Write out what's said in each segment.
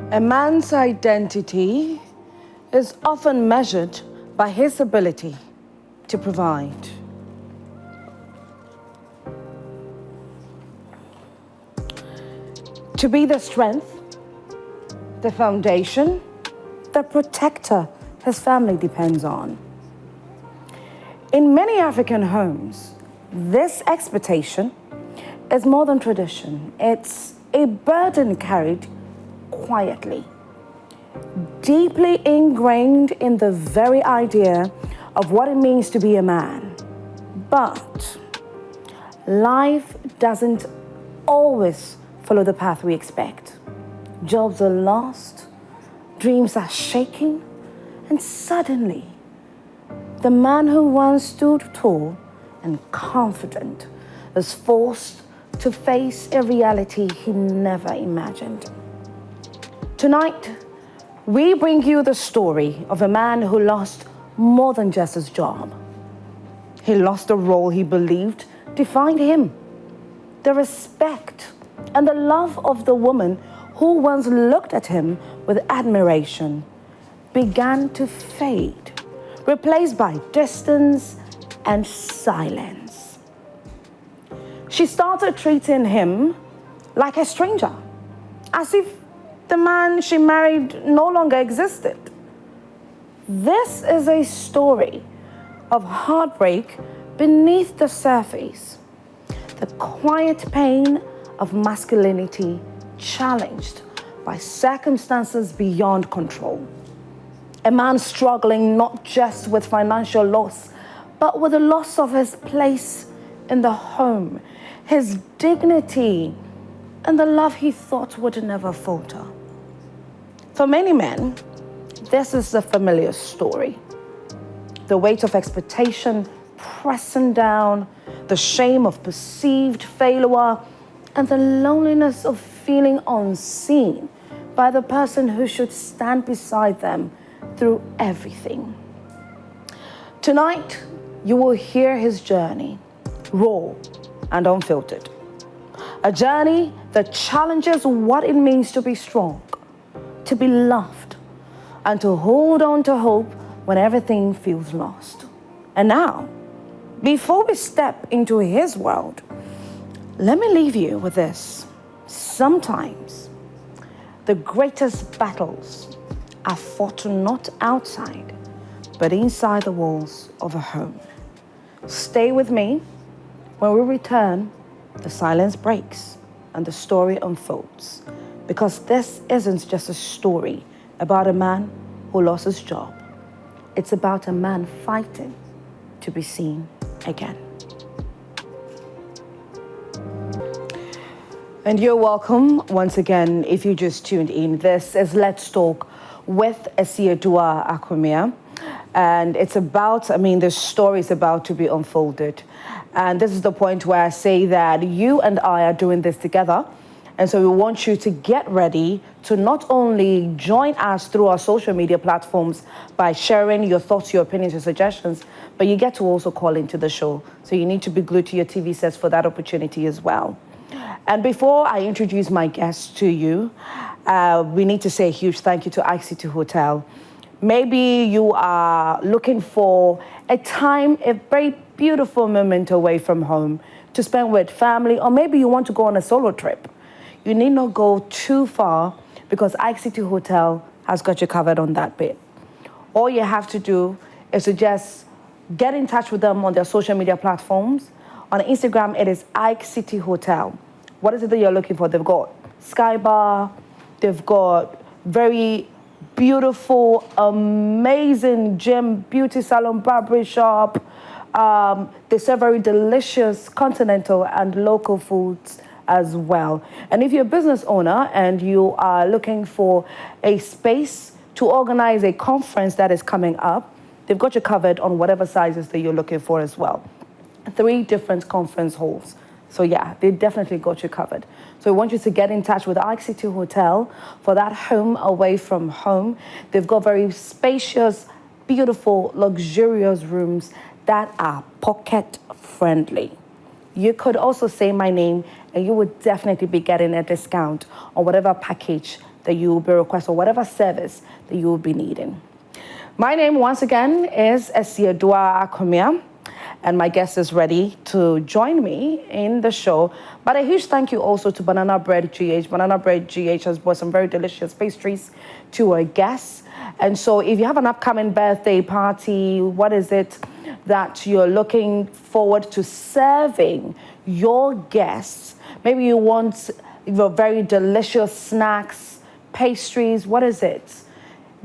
A man's identity is often measured by his ability to provide. To be the strength, the foundation, the protector his family depends on. In many African homes, this expectation is more than tradition. It's a burden carried quietly, deeply ingrained in the very idea of what it means to be a man. But life doesn't always follow the path we expect. Jobs are lost, dreams are shaken, and suddenly, the man who once stood tall and confident is forced to face a reality he never imagined. Tonight, we bring you the story of a man who lost more than just his job. He lost the role he believed defined him, the respect and the love of the woman who once looked at him with admiration began to fade, replaced by distance and silence. She started treating him like a stranger, as if the man she married no longer existed. This is a story of heartbreak beneath the surface, the quiet pain of masculinity challenged by circumstances beyond control. A man struggling not just with financial loss, but with the loss of his place in the home, his dignity, and the love he thought would never falter. For many men, this is a familiar story. The weight of expectation pressing down, the shame of perceived failure, and the loneliness of feeling unseen by the person who should stand beside them through everything. Tonight, you will hear his journey, raw and unfiltered. A journey that challenges what it means to be strong, to be loved, and to hold on to hope when everything feels lost. And now, before we step into his world, let me leave you with this. Sometimes, the greatest battles are fought not outside, but inside the walls of a home. Stay with me. When we return, the silence breaks and the story unfolds. Because this isn't just a story about a man who lost his job. It's about a man fighting to be seen again. And you're welcome once again if you just tuned in. This is Let's Talk with Esiadua Akwemia. And it's about, the story is about to be unfolded. And this is the point where I say that you and I are doing this together. And so we want you to get ready to not only join us through our social media platforms by sharing your thoughts, your opinions, your suggestions, but you get to also call into the show. So you need to be glued to your TV sets for that opportunity as well. And before I introduce my guests to you, we need to say a huge thank you to iCity Hotel. Maybe you are looking for a time, a very beautiful moment away from home to spend with family, or maybe you want to go on a solo trip. You need not go too far because iCity Hotel has got you covered on that bit. All you have to do is to just get in touch with them on their social media platforms. On Instagram, it is iCity Hotel. What is it that you're looking for? They've got Sky Bar, they've got very beautiful, amazing gym, beauty salon, barber shop. They serve very delicious continental and local foods as well. And if you're a business owner and you are looking for a space to organize a conference that is coming up, they've got you covered on whatever sizes that you're looking for as well. 3 different conference halls. So yeah, they definitely got you covered. So we want you to get in touch with iCity Hotel for that home away from home. They've got very spacious, beautiful, luxurious rooms that are pocket friendly. You could also say my name and you would definitely be getting a discount on whatever package that you will be requesting, or whatever service that you will be needing. My name, once again, is Esiodua Akomia, and my guest is ready to join me in the show. But a huge thank you also to Banana Bread GH. Banana Bread GH has brought some very delicious pastries to our guests. And so if you have an upcoming birthday party, what is it that you're looking forward to serving your guests? Maybe you want your very delicious snacks, pastries, what is it?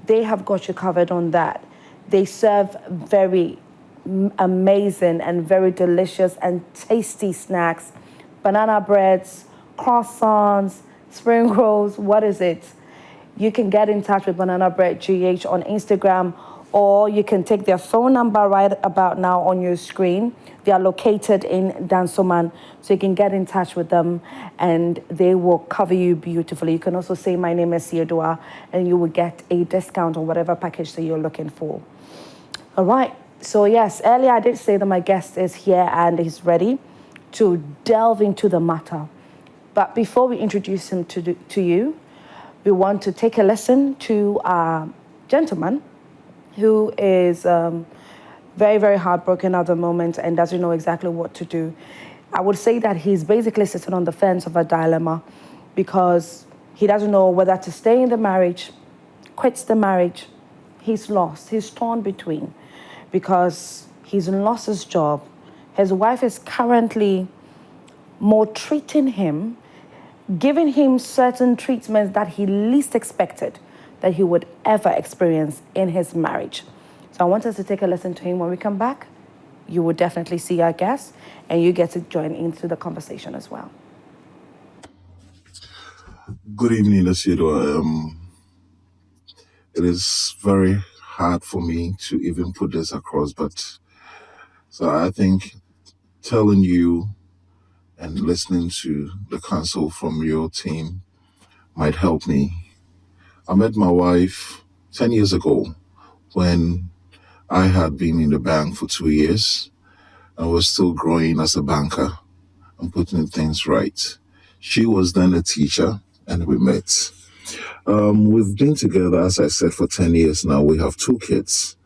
They have got you covered on that. They serve very amazing and very delicious and tasty snacks, banana breads, croissants, spring rolls, what is it? You can get in touch with Banana Bread GH on Instagram, or you can take their phone number right about now on your screen. They are located in Dansoman, so you can get in touch with them and they will cover you beautifully. You can also say, my name is Theodora, and you will get a discount on whatever package that you're looking for. All right. So yes, earlier I did say that my guest is here and he's ready to delve into the matter. But before we introduce him to you, we want to take a listen to a gentleman who is very, very heartbroken at the moment and doesn't know exactly what to do. I would say that he's basically sitting on the fence of a dilemma because he doesn't know whether to stay in the marriage, quits the marriage. He's lost. He's torn between because he's lost his job. His wife is currently maltreating him, giving him certain treatments that he least expected that he would ever experience in his marriage. So I want us to take a listen to him. When we come back, you will definitely see our guest and you get to join into the conversation as well. Good evening, Asido. It is very hard for me to even put this across, but so I think telling you and listening to the counsel from your team might help me. I met my wife 10 years ago when I had been in the bank for 2 years and was still growing as a banker and putting things right. She was then a teacher and we met. We've been together, as I said, for 10 years now. We have 2 kids.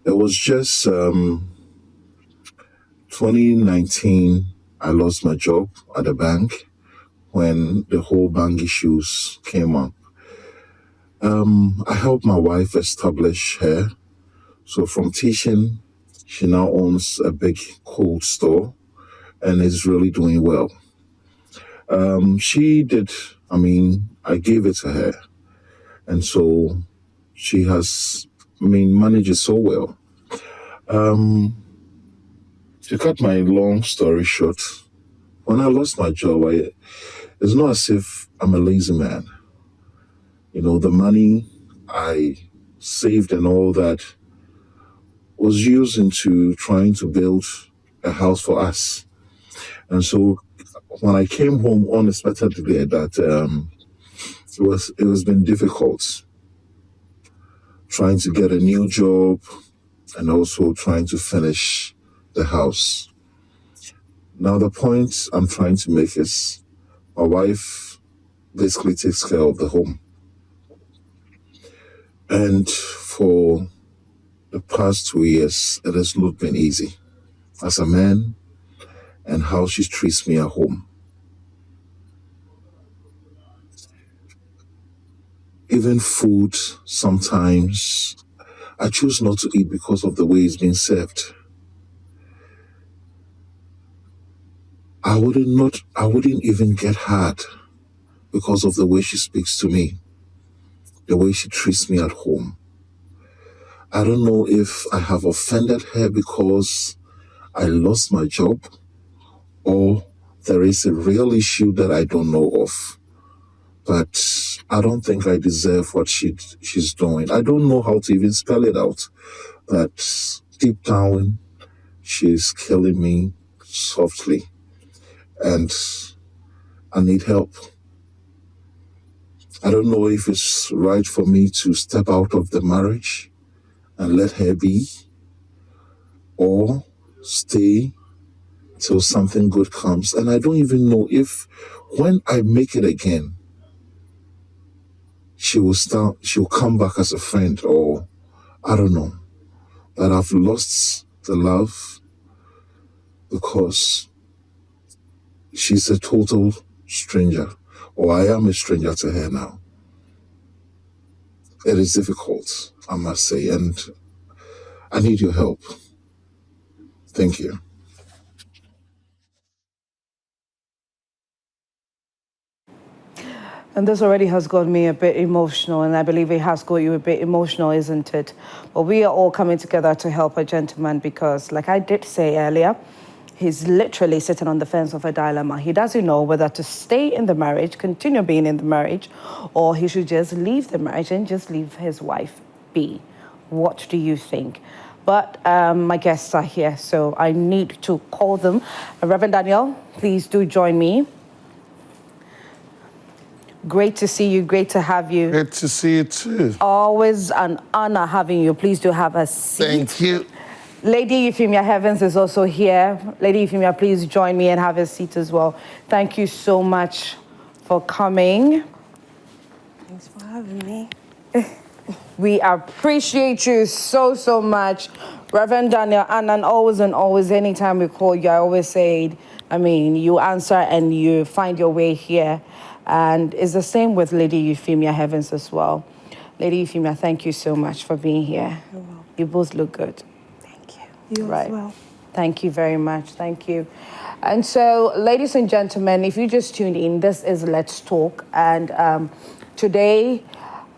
It was just 2019, I lost my job at the bank when the whole bank issues came up. I helped my wife establish her. So from teaching, she now owns a big cold store and is really doing well. I gave it to her. And so she has, manages so well. To cut my long story short, when I lost my job, it's not as if I'm a lazy man. You know, the money I saved and all that was used into trying to build a house for us. And so when I came home unexpectedly, it was been difficult trying to get a new job and also trying to finish the house. Now, the point I'm trying to make is my wife basically takes care of the home. And for the past 2 years, it has not been easy as a man and how she treats me at home. Even food, sometimes I choose not to eat because of the way it's being served. I wouldn't even get hard because of the way she speaks to me, the way she treats me at home. I don't know if I have offended her because I lost my job or there is a real issue that I don't know of. But I don't think I deserve what she's doing. I don't know how to even spell it out. But deep down, she's killing me softly. And I need help. I don't know if it's right for me to step out of the marriage and let her be, or stay till something good comes. And I don't even know if when I make it again, she'll come back as a friend, or I don't know, that I've lost the love because she's a total stranger, or I am a stranger to her now. It is difficult, I must say, and I need your help. Thank you. And this already has got me a bit emotional, and I believe it has got you a bit emotional, isn't it? But we are all coming together to help a gentleman because, like I did say earlier, he's literally sitting on the fence of a dilemma. He doesn't know whether to stay in the marriage, continue being in the marriage, or he should just leave the marriage and just leave his wife be. What do you think? But my guests are here, so I need to call them. Reverend Daniel, please do join me. Great to see you. Great to have you. Great to see you too. Always an honor having you. Please do have a seat. Thank you. Lady Euphemia Heavens is also here. Lady Euphemia, please join me and have a seat as well. Thank you so much for coming. Thanks for having me. We appreciate you so much. Reverend Daniel Annan, always and always, anytime we call you, I always say, you answer and you find your way here. And it's the same with Lady Euphemia Heavens as well. Lady Euphemia, thank you so much for being here. You're welcome. You both look good. Thank you. You Right. as well. Thank you very much. Thank you. And so, ladies and gentlemen, if you just tuned in, this is Let's Talk. And today,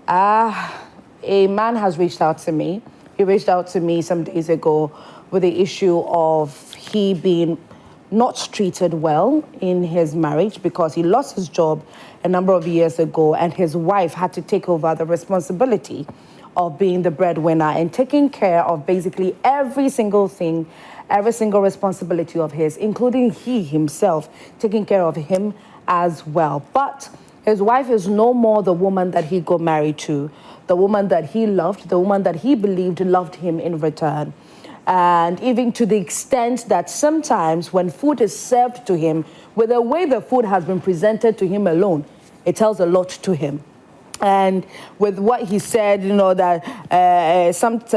a man has reached out to me. He reached out to me some days ago with the issue of he being not treated well in his marriage because he lost his job a number of years ago and his wife had to take over the responsibility of being the breadwinner and taking care of basically every single thing, every single responsibility of his, including he himself, taking care of him as well. But his wife is no more the woman that he got married to, the woman that he loved, the woman that he believed loved him in return. And even to the extent that sometimes when food is served to him, with the way the food has been presented to him alone, it tells a lot to him. And with what he said, that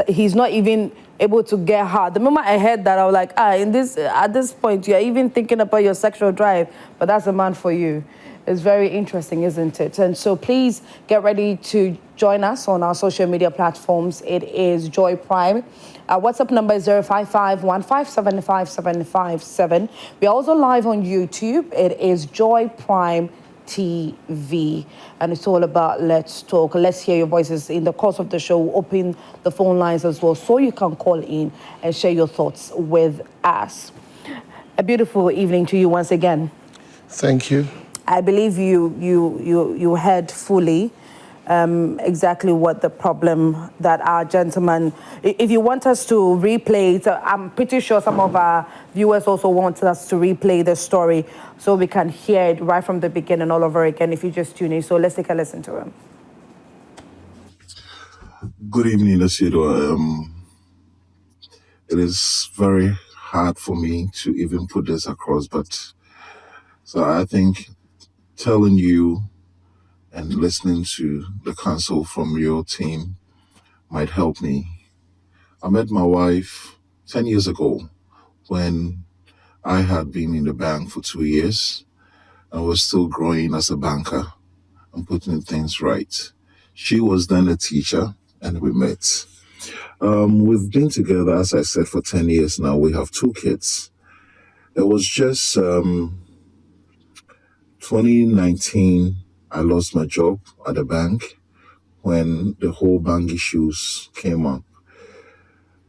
he's not even able to get hard. The moment I heard that, I was like, at this point, you're even thinking about your sexual drive, but that's a man for you. It's very interesting, isn't it? And so please get ready to join us on our social media platforms. It is Joy Prime. Our WhatsApp number is 055-1575757. We're also live on YouTube. It is Joy Prime TV. And it's all about Let's Talk. Let's hear your voices. In the course of the show, we'll open the phone lines as well so you can call in and share your thoughts with us. A beautiful evening to you once again. Thank you. I believe you heard fully exactly what the problem that our gentleman, if you want us to replay it, I'm pretty sure some of our viewers also want us to replay the story so we can hear it right from the beginning all over again if you just tune in. So let's take a listen to him. Good evening, Lasido. It is very hard for me to even put this across, but so I think telling you and listening to the counsel from your team might help me. I met my wife 10 years ago when I had been in the bank for 2 years and was still growing as a banker and putting things right. She was then a teacher and we met. We've been together, as I said, for 10 years now. We have 2 kids. It was just 2019, I lost my job at the bank when the whole bank issues came up.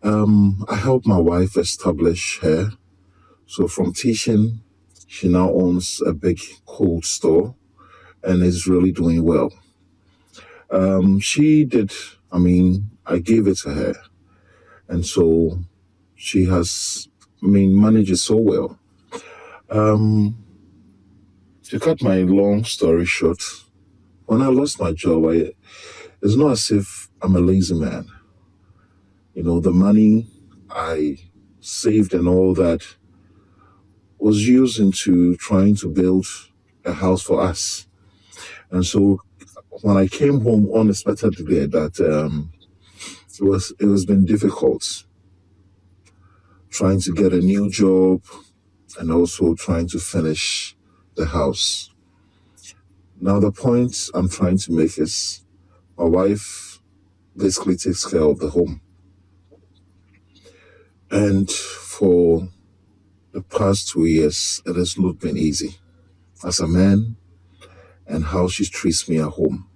I helped my wife establish her. So from teaching, she now owns a big cold store and is really doing well. I gave it to her. And so she has, manages so well. To cut my long story short, when I lost my job, it's not as if I'm a lazy man. The money I saved and all that was used into trying to build a house for us. And so when I came home unexpectedly, that it was been difficult trying to get a new job and also trying to finish the house. Now, the point I'm trying to make is my wife basically takes care of the home. And for the past 2 years, it has not been easy as a man and how she treats me at home.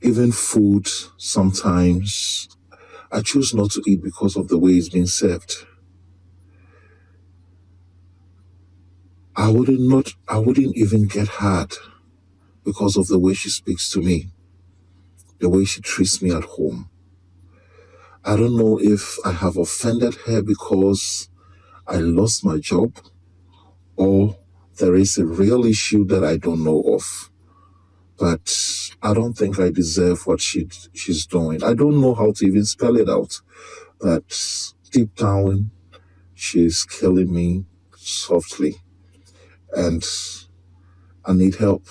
Even food, sometimes I choose not to eat because of the way it's being served. I wouldn't even get hard because of the way she speaks to me, the way she treats me at home. I don't know if I have offended her because I lost my job or there is a real issue that I don't know of. But I don't think I deserve what she's doing. I don't know how to even spell it out. But deep down, she's killing me softly. And I need help.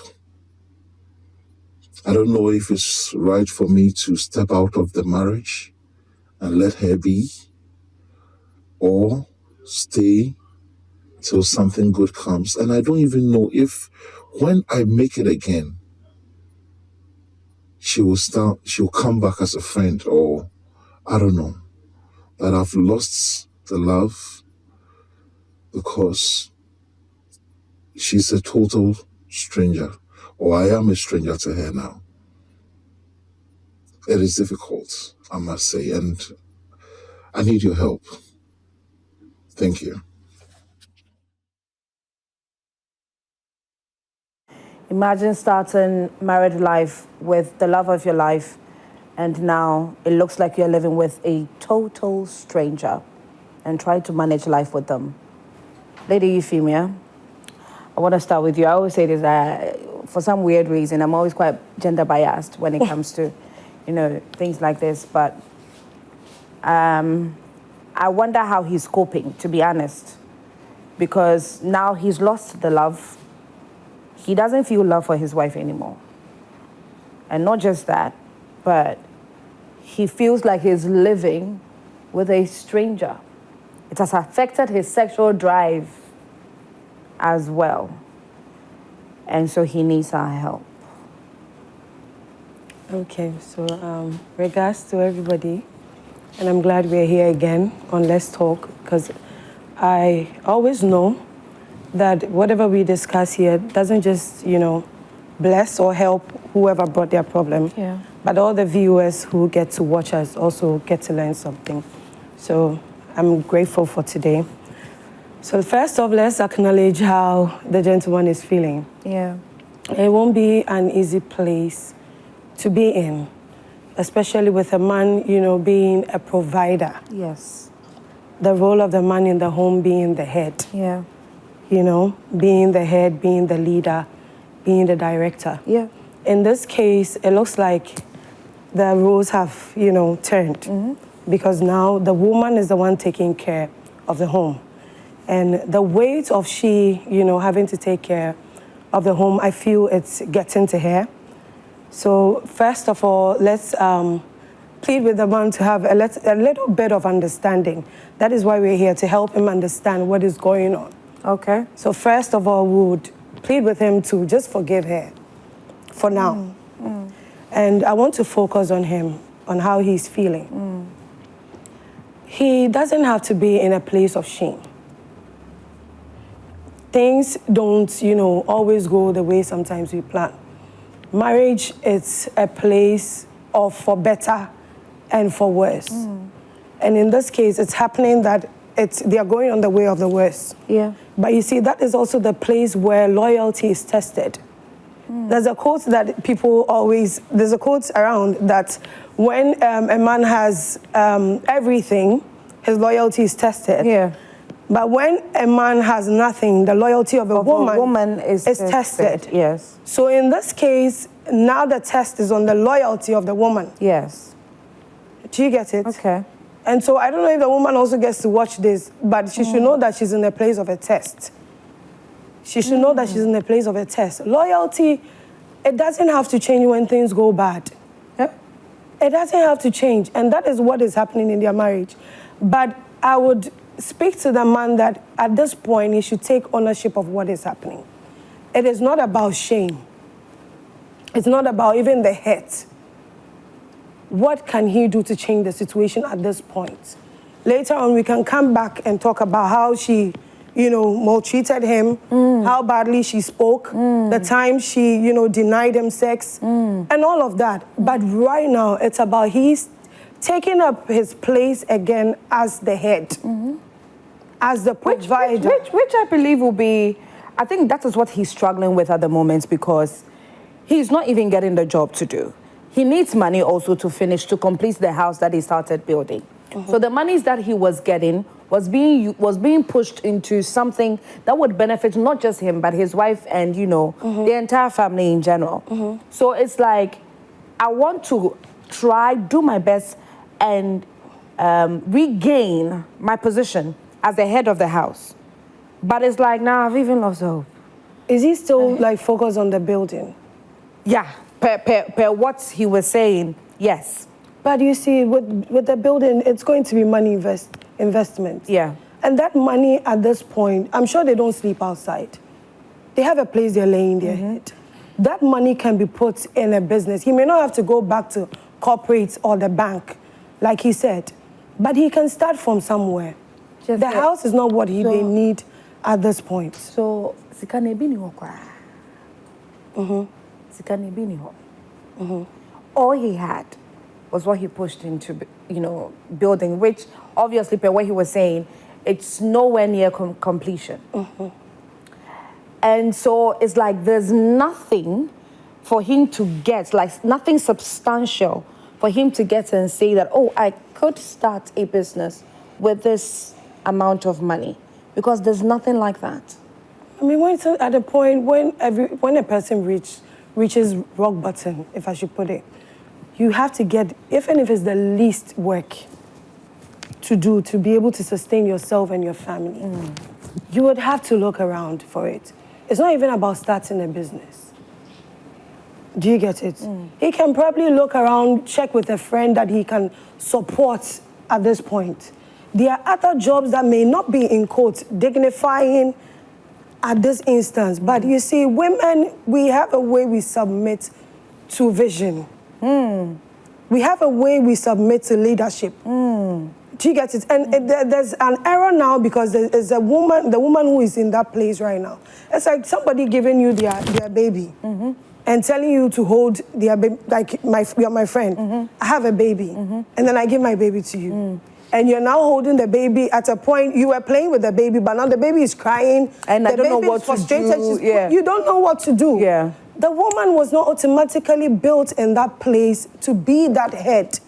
I don't know if it's right for me to step out of the marriage and let her be, or stay till something good comes. And I don't even know if when I make it again, she'll come back as a friend, or I don't know. But I've lost the love because she's a total stranger, or I am a stranger to her now. It is difficult, I must say, and I need your help. Thank you. Imagine starting married life with the love of your life, and now it looks like you're living with a total stranger and trying to manage life with them. Lady Euphemia, I want to start with you. I always say this, for some weird reason, I'm always quite gender biased when it comes to, things like this. But I wonder how he's coping, to be honest, because now he's lost the love. He doesn't feel love for his wife anymore. And not just that, but he feels like he's living with a stranger. It has affected his sexual drive as well. And so he needs our help. Okay, so regards to everybody, and I'm glad we're here again on Let's Talk, because I always know that whatever we discuss here doesn't just, bless or help whoever brought their problem, but all the viewers who get to watch us also get to learn something. So I'm grateful for today. So first off, let's acknowledge how the gentleman is feeling. Yeah. It won't be an easy place to be in, especially with a man, being a provider. Yes. The role of the man in the home being the head. Yeah. Being the head, being the leader, being the director. Yeah. In this case, it looks like the roles have, turned, because now the woman is the one taking care of the home. And the weight of she, having to take care of the home, I feel it's getting to her. So first of all, let's plead with the man to have a little bit of understanding. That is why we're here, to help him understand what is going on. Okay. So first of all, we would plead with him to just forgive her for now. And I want to focus on him, on how he's feeling. He doesn't have to be in a place of shame. Things don't, always go the way sometimes we plan. Marriage is a place of for better and for worse. And in this case, it's happening that they are going on the way of the worst. Yeah. But you see, that is also the place where loyalty is tested. There's a quote that there's a quote around that when a man has everything, his loyalty is tested. Yeah. But when a man has nothing, the loyalty of a woman is tested. Yes. So in this case, now the test is on the loyalty of the woman. Yes. Do you get it? Okay. And so I don't know if the woman also gets to watch this, but she should know that she's in a place of a test. She should know that she's in a place of a test. Loyalty, it doesn't have to change when things go bad. Yep. It doesn't have to change, and that is what is happening in their marriage. But I would speak to the man that at this point, he should take ownership of what is happening. It is not about shame. It's not about even the hurt. What can he do to change the situation at this point? Later on, we can come back and talk about how she, maltreated him, how badly she spoke, the time she, denied him sex, and all of that. But right now, it's about he's taking up his place again as the head, as the provider. Which I believe will be, I think that is what he's struggling with at the moment, because he's not even getting the job to do. He needs money also to complete the house that he started building. So the monies that he was getting was being pushed into something that would benefit not just him, but his wife and, the entire family in general. So it's like, I want to do my best and regain my position as the head of the house. But it's like, now I've even lost hope. Is he still focused on the building? Yeah, per what he was saying, yes. But you see, with the building, it's going to be money investment. Yeah. And that money at this point, I'm sure they don't sleep outside. They have a place they're laying their head. That money can be put in a business. He may not have to go back to corporates or the bank, like he said, but he can start from somewhere. The house is not what they need at this point. So, sikane bini ho kwa. Sikane bini ho. All he had was what he pushed into, building, which obviously, per what he was saying, it's nowhere near completion. And so it's like there's nothing for him to get, like nothing substantial for him to get and say that, oh, I could start a business with this amount of money, because there's nothing like that. I mean, when it's at a point when a person reaches rock bottom, if I should put it, you have to get, even if it's the least work to do to be able to sustain yourself and your family, you would have to look around for it. It's not even about starting a business. Do you get it? He can probably look around, check with a friend that he can support at this point. There are other jobs that may not be, in quotes, dignifying at this instance. But you see, women, we have a way we submit to vision. We have a way we submit to leadership. Do you get it? And there's an error now, because there's the woman who is in that place right now. It's like somebody giving you their baby and telling you to hold their baby, like you're my friend. I have a baby, and then I give my baby to you. And you're now holding the baby at a point, you were playing with the baby, but now the baby is crying. And I don't know what to do. You don't know what to do. Yeah. The woman was not automatically built in that place to be that head.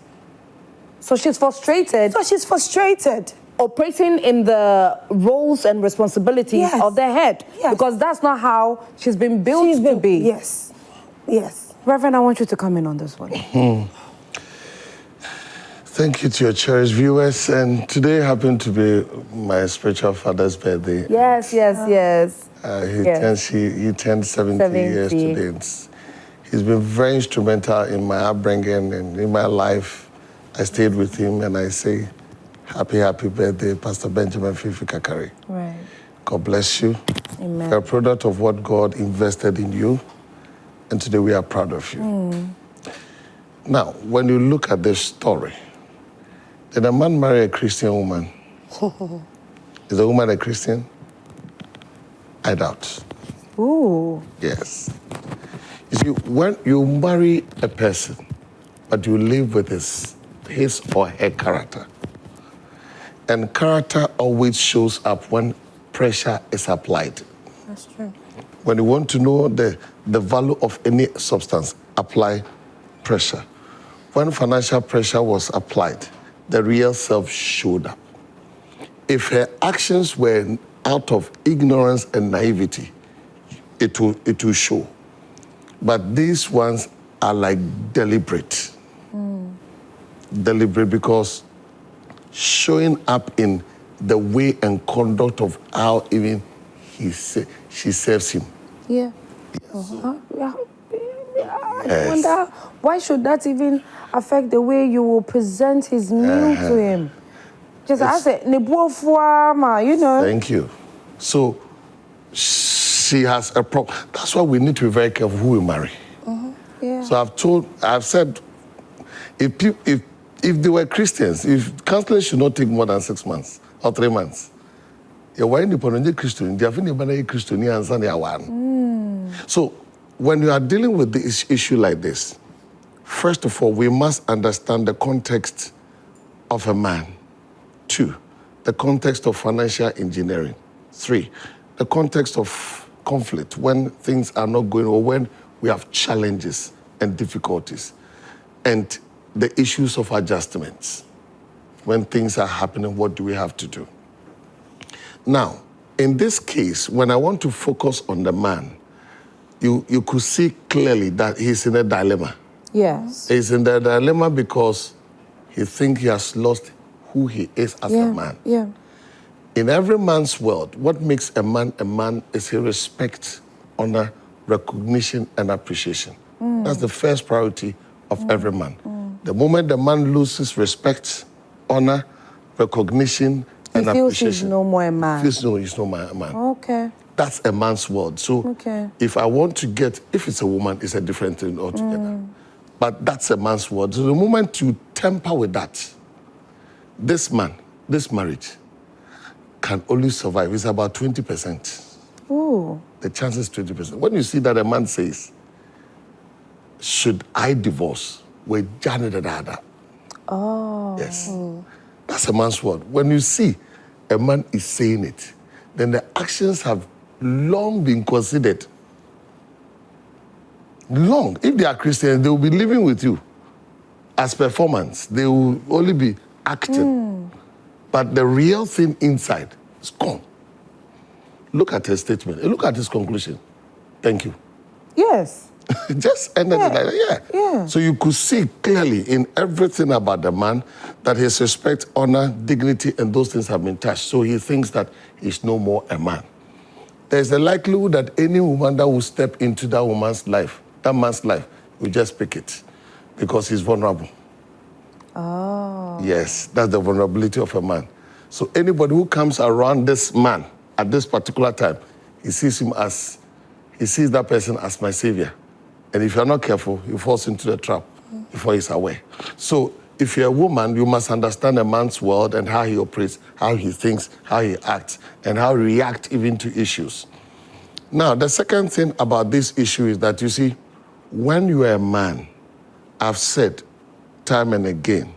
So she's frustrated. Operating in the roles and responsibilities of the head. Yes. Because that's not how she's been built to be. Yes. Reverend, I want you to come in on this one. Thank you to your cherished viewers. And today happened to be my spiritual father's birthday. Yes. He turned 70 years today. He's been very instrumental in my upbringing and in my life. I stayed with him, and I say, happy birthday, Pastor Benjamin Fifi Kakari. Right. God bless you. Amen. You're a product of what God invested in you, and today we are proud of you. Now, when you look at this story, did a man marry a Christian woman? Is the woman a Christian? I doubt. Ooh. Yes. You see, when you marry a person, but you live with his or her character, and character always shows up when pressure is applied. That's true. When you want to know the value of any substance, apply pressure. When financial pressure was applied, the real self showed up. If her actions were out of ignorance and naivety, it will show. But these ones are like deliberate. Deliberate, because showing up in the way and conduct of how even she serves him. Yeah. I wonder, why should that even affect the way you will present his meal to him? Just as a you know. Thank you. So she has a problem. That's why we need to be very careful who we marry. Yeah. So I've said, if they were Christians, if counseling should not take more than 6 months or 3 months, you're Christian, So when you are dealing with this issue like this, first of all, we must understand the context of a man. 2, the context of financial engineering. 3, the context of conflict when things are not going or when we have challenges and difficulties. And the issues of adjustments. When things are happening, what do we have to do? Now, in this case, when I want to focus on the man, you could see clearly that he's in a dilemma. Yes. He's in the dilemma because he thinks he has lost who he is as a man. Yeah. In every man's world, what makes a man is his respect, honor, recognition, and appreciation. That's the first priority of every man. The moment the man loses respect, honor, recognition, and appreciation, he feels he's no more a man. He feels he's no more a man. Okay. That's a man's world. So if I want to get, if it's a woman, it's a different thing altogether. But that's a man's world. So the moment you temper with that, this man, this marriage, can only survive. It's about 20%. Ooh. The chance is 20%. When you see that a man says, should I divorce? With Janet and Ada. Oh. Yes. That's a man's word. When you see a man is saying it, then the actions have long been considered. Long. If they are Christians, they will be living with you as performance. They will only be acting. But the real thing inside is gone. Look at his statement. Look at his conclusion. Thank you. Yes. Just ended it like that. Yeah. So you could see clearly in everything about the man that his respect, honor, dignity, and those things have been touched. So he thinks that he's no more a man. There's a likelihood that any woman that will step into that woman's life, that man's life, will just pick it because he's vulnerable. Oh. Yes, that's the vulnerability of a man. So anybody who comes around this man at this particular time, he sees that person as my savior. And if you're not careful, he falls into the trap before he's aware. So if you're a woman, you must understand a man's world and how he operates, how he thinks, how he acts, and how he reacts even to issues. Now, the second thing about this issue is that, you see, when you are a man, I've said time and again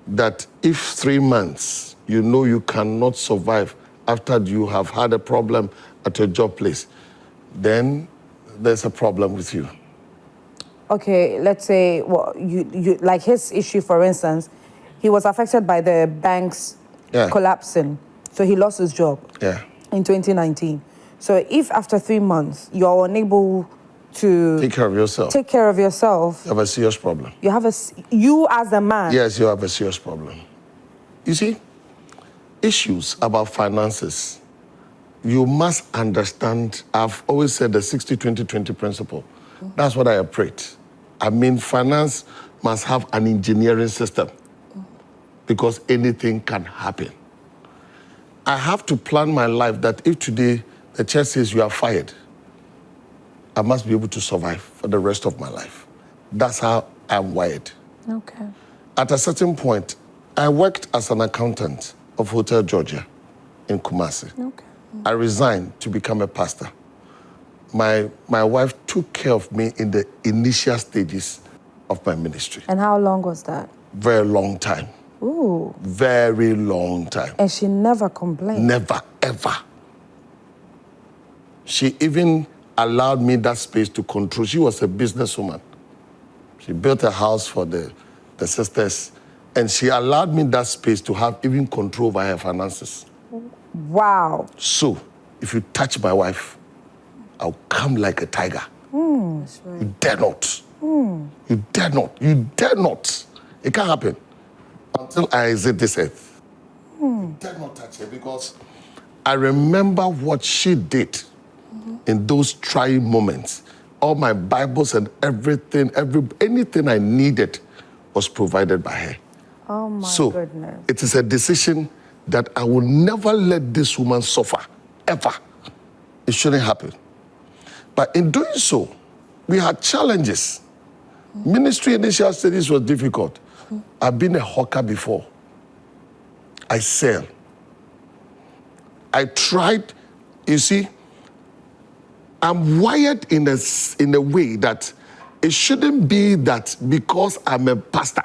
that if 3 months you know you cannot survive after you have had a problem at your job place, then there's a problem with you. Okay, let's say, well, you like his issue, for instance, he was affected by the banks collapsing, so he lost his job in 2019. So if after 3 months you're unable to take care of yourself, you have a serious problem. You as a man. Yes, you have a serious problem. You see, issues about finances, you must understand. I've always said the 60-20-20 principle. That's what I operate. I mean, finance must have an engineering system because anything can happen. I have to plan my life that if today the church says you are fired, I must be able to survive for the rest of my life. That's how I'm wired. Okay. At a certain point, I worked as an accountant of Hotel Georgia in Kumasi. Okay. I resigned to become a pastor. My wife took care of me in the initial stages of my ministry. And how long was that? Very long time. Ooh. Very long time. And she never complained? Never, ever. She even allowed me that space to control. She was a businesswoman. She built a house for the sisters, and she allowed me that space to have even control over her finances. Wow. So, if you touch my wife, I'll come like a tiger. That's right. You dare not. You dare not. You dare not. It can't happen until I exit this earth. You dare not touch her because I remember what she did in those trying moments. All my Bibles and everything, anything I needed was provided by her. Oh my So goodness. it is a decision that I will never let this woman suffer, ever. It shouldn't happen. But in doing so, we had challenges. Ministry initial studies was difficult. I've been a hawker before. I sell. I tried, you see, I'm wired in a way that it shouldn't be that because I'm a pastor.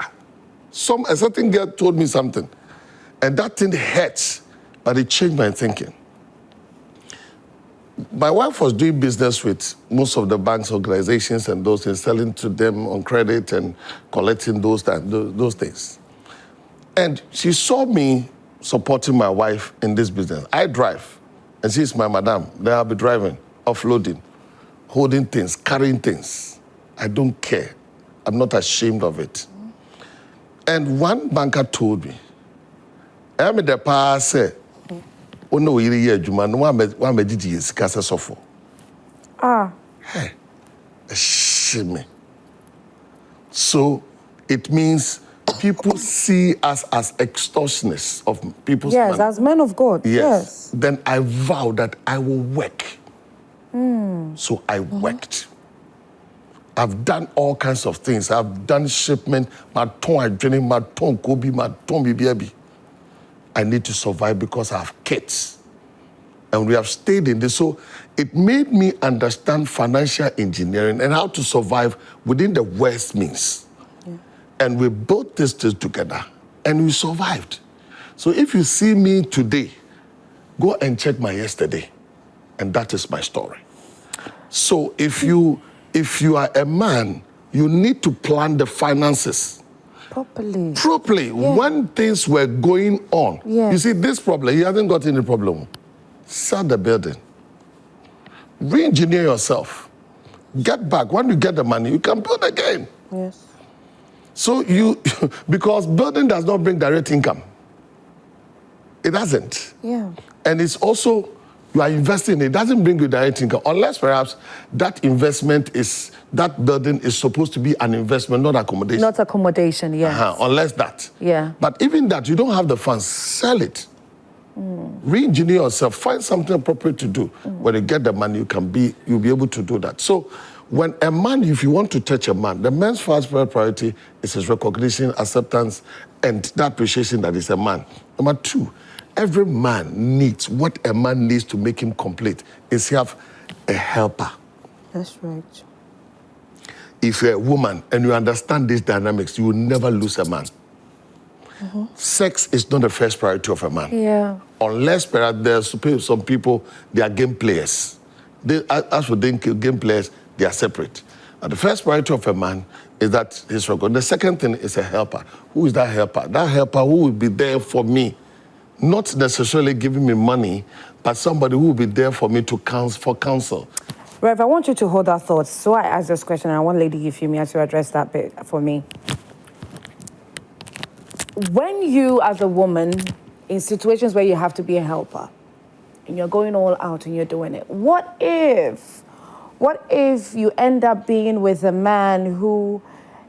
A certain girl told me something, and that thing hurts, but it changed my thinking. My wife was doing business with most of the banks, organizations, and those things, selling to them on credit and collecting those things. And she saw me supporting my wife in this business. I drive, and she's my madam. Then I'll be driving, offloading, holding things, carrying things. I don't care. I'm not ashamed of it. And one banker told me, I'm the pastor. No, Hey, shame. So it means people see us as extortionists of people's money. Yes, as men of God. Yes. Then I vow that I will work. So I worked. I've done all kinds of things. I've done shipment, my ton Kobe, my ton baby. I need to survive because I have kids. And we have stayed in this. So it made me understand financial engineering and how to survive within the worst means. Yeah. And we built this together and we survived. So if you see me today, go and check my yesterday. And that is my story. So if you are a man, you need to plan the finances. Properly. Yeah. When things were going on. Yeah. You see, this problem, he hasn't got any problem. Sell the building. Re-engineer yourself. Get back. When you get the money, you can build again. Yes. So because building does not bring direct income. It doesn't. Yeah. And it's also, you are investing, it doesn't bring you direct income, unless perhaps that building is supposed to be an investment, not accommodation. Not accommodation, yes. Unless that. Yeah. But even that, you don't have the funds, sell it. Re-engineer yourself, find something appropriate to do. When you get the money, you'll be able to do that. So when a man, if you want to touch a man, the man's first priority is his recognition, acceptance, and that appreciation that is a man. Number two, every man needs, what a man needs to make him complete is he have a helper. That's right. If you're a woman and you understand these dynamics, you will never lose a man. Sex is not the first priority of a man. Yeah. Unless perhaps there's some people, they are game players. As for game players, they are separate. And the first priority of a man is that his record. The second thing is a helper. Who is that helper? That helper who will be there for me, not necessarily giving me money, but somebody who will be there for me for counsel. Rev, I want you to hold our thoughts. So I asked this question, and I want Lady Euphemia to address that bit for me. When you, as a woman, in situations where you have to be a helper, and you're going all out and you're doing it, what if you end up being with a man who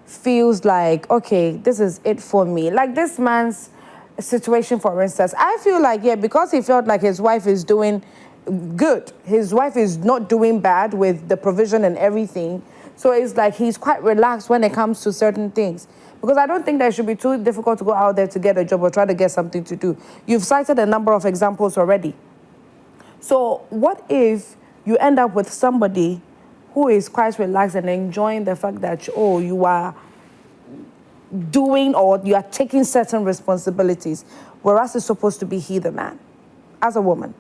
feels like, okay, this is it for me? Like this man's situation, for instance, I feel like, because he felt like his wife is doing good, his wife is not doing bad with the provision and everything, so it's like he's quite relaxed when it comes to certain things. Because I don't think that it should be too difficult to go out there to get a job or try to get something to do. You've cited a number of examples already. So what if you end up with somebody who is quite relaxed and enjoying the fact that, you are doing or you are taking certain responsibilities, whereas it's supposed to be he the man, as a woman?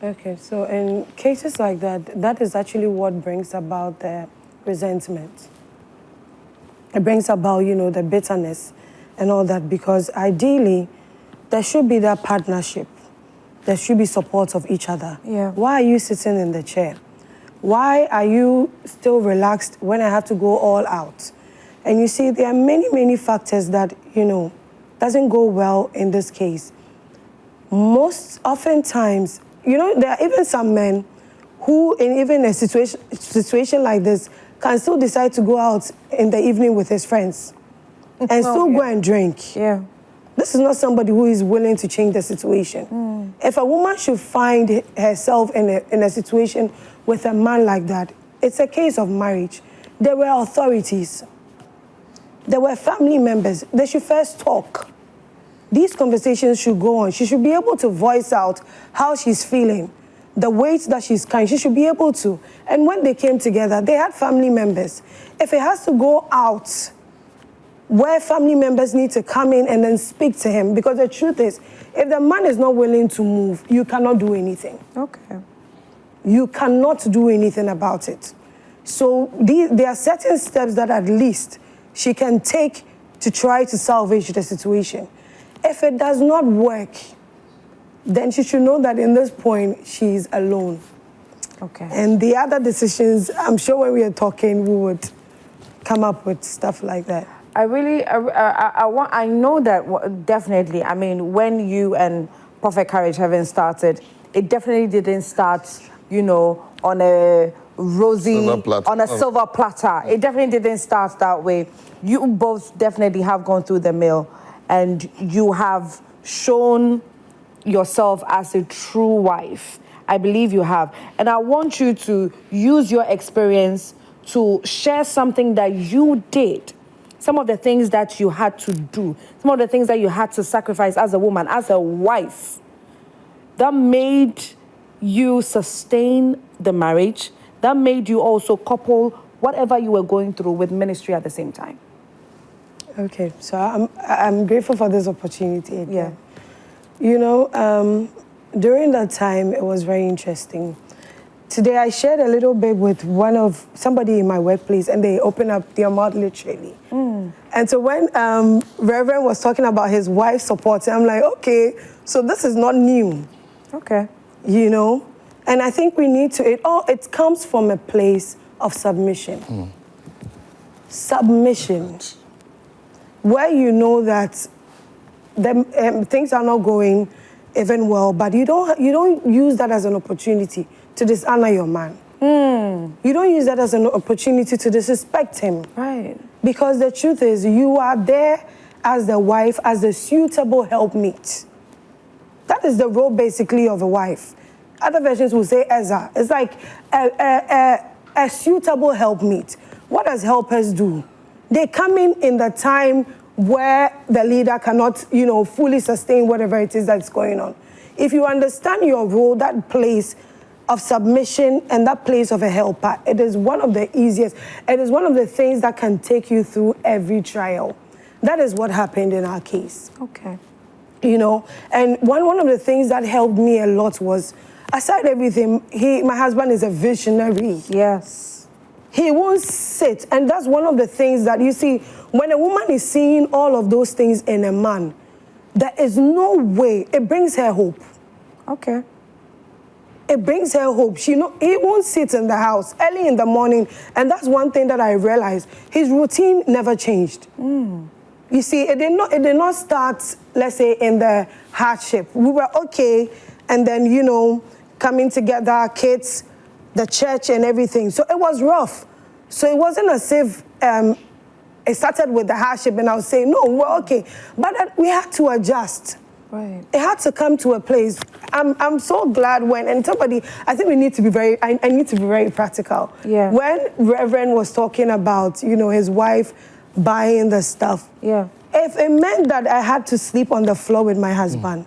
Okay, so in cases like that, that is actually what brings about the resentment. It brings about, the bitterness and all that, because ideally, there should be that partnership. There should be support of each other. Yeah. Why are you sitting in the chair? Why are you still relaxed when I have to go all out? And you see, there are many, many factors that, doesn't go well in this case. most oftentimes, there are even some men who, in even a situation like this, can still decide to go out in the evening with his friends and still go and drink. Yeah. This is not somebody who is willing to change the situation. If a woman should find herself in a situation with a man like that, it's a case of marriage. There were authorities. There were family members. They should first talk. These conversations should go on. She should be able to voice out how she's feeling, the weight that she's carrying. She should be able to. And when they came together, they had family members. If it has to go out, where family members need to come in and then speak to him, because the truth is, if the man is not willing to move, you cannot do anything. Okay. You cannot do anything about it. So there are certain steps that at least she can take to try to salvage the situation. If it does not work, then she should know that in this point, she's alone. Okay. And the other decisions, I'm sure when we are talking, we would come up with stuff like that. I know that definitely, I mean, when you and Perfect Courage having started, it definitely didn't start, on a rosy, on a silver platter. It definitely didn't start that way. You both definitely have gone through the mill and you have shown yourself as a true wife. I believe you have. And I want you to use your experience to share something that you did, some of the things that you had to do, some of the things that you had to sacrifice as a woman, as a wife, that made you sustain the marriage, that made you also couple whatever you were going through with ministry at the same time. Okay, so I'm grateful for this opportunity again. Yeah. During that time, it was very interesting. Today, I shared a little bit with somebody in my workplace, and they opened up their mouth literally. And so when Reverend was talking about his wife supporting, I'm like, okay, so this is not new. Okay. And I think we need to, it comes from a place of submission. Submission. Where you know that things are not going even well, but you don't use that as an opportunity to dishonor your man. You don't use that as an opportunity to disrespect him. Right. Because the truth is, you are there as the wife, as the suitable helpmeet. That is the role, basically, of a wife. Other versions will say Ezra. It's like a suitable helpmeet. What does helpers do? They come in the time where the leader cannot, fully sustain whatever it is that's going on. If you understand your role, that place of submission and that place of a helper, it is one of the easiest. It is one of the things that can take you through every trial. That is what happened in our case. Okay. And one of the things that helped me a lot was, aside everything, my husband is a visionary. Yes. He won't sit. And that's one of the things that you see, when a woman is seeing all of those things in a man, there is no way. It brings her hope. Okay. It brings her hope. He won't sit in the house early in the morning. And that's one thing that I realized. His routine never changed. You see, it did not start, let's say, in the hardship. We were okay. And then, coming together, kids, the church and everything. So it was rough. So it wasn't as if it started with the hardship and I was saying, no, we're okay. But we had to adjust. Right. It had to come to a place. I'm so glad and somebody, I think we need to be I need to be very practical. Yeah. When Reverend was talking about, his wife buying the stuff. Yeah. If it meant that I had to sleep on the floor with my husband,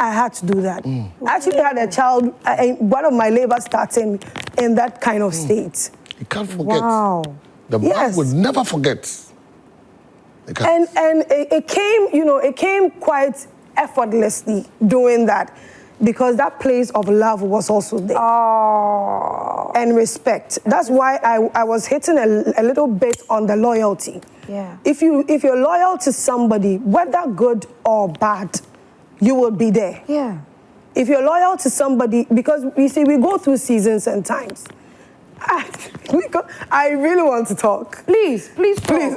I had to do that. I actually had a child, one of my labor starting in that kind of state. You can't forget. Wow. The man would never forget. And it came quite effortlessly doing that, because that place of love was also there. Oh. And respect. That's why I was hitting a little bit on the loyalty. Yeah. If you're loyal to somebody, whether good or bad, you will be there. Yeah. If you're loyal to somebody, because you see, we go through seasons and times. I really want to talk. Please, please, Please,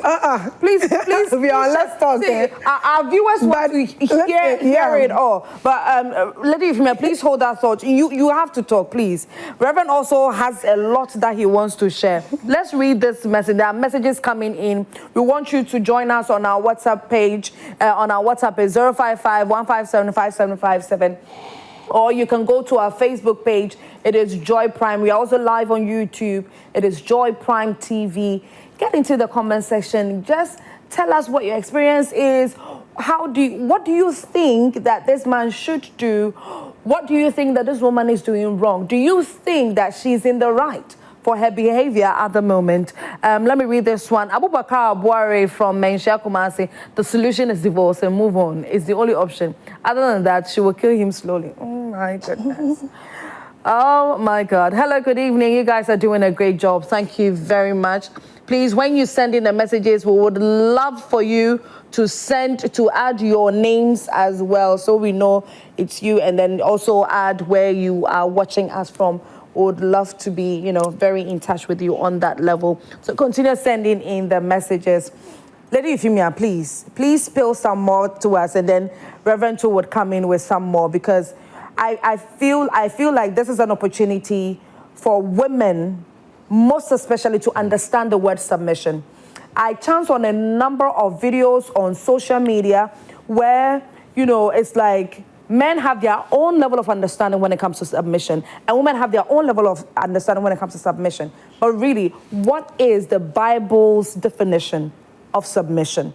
please, we are less talking. Our viewers want to hear it all. But Lady Ifemia, please hold that thought. You have to talk, please. Reverend also has a lot that he wants to share. Let's read this message. There are messages coming in. We want you to join us on our WhatsApp page. On our WhatsApp is 055-157-5757. Or you can go to our Facebook page. It is Joy Prime. We are also live on YouTube. It is Joy Prime TV. Get into the comment section. Just tell us what your experience is. What do you think that this man should do? What do you think that this woman is doing wrong? Do you think that she's in the right for her behavior at the moment? Let me read this one. Abubakar Abuare from Menshia Kumasi. The solution is divorce and move on. It's the only option. Other than that, she will kill him slowly. Oh my goodness. Oh my God. Hello, good evening. You guys are doing a great job. Thank you very much. Please, when you send in the messages, we would love for you to add your names as well, so we know it's you, and then also add where you are watching us from. Would love to be, very in touch with you on that level. So continue sending in the messages. Lady Ifemia, please spill some more to us, and then Reverend 2 would come in with some more, because I feel like this is an opportunity for women, most especially, to understand the word submission. I chance on a number of videos on social media where, it's like men have their own level of understanding when it comes to submission, and women have their own level of understanding when it comes to submission. But really, what is the Bible's definition of submission?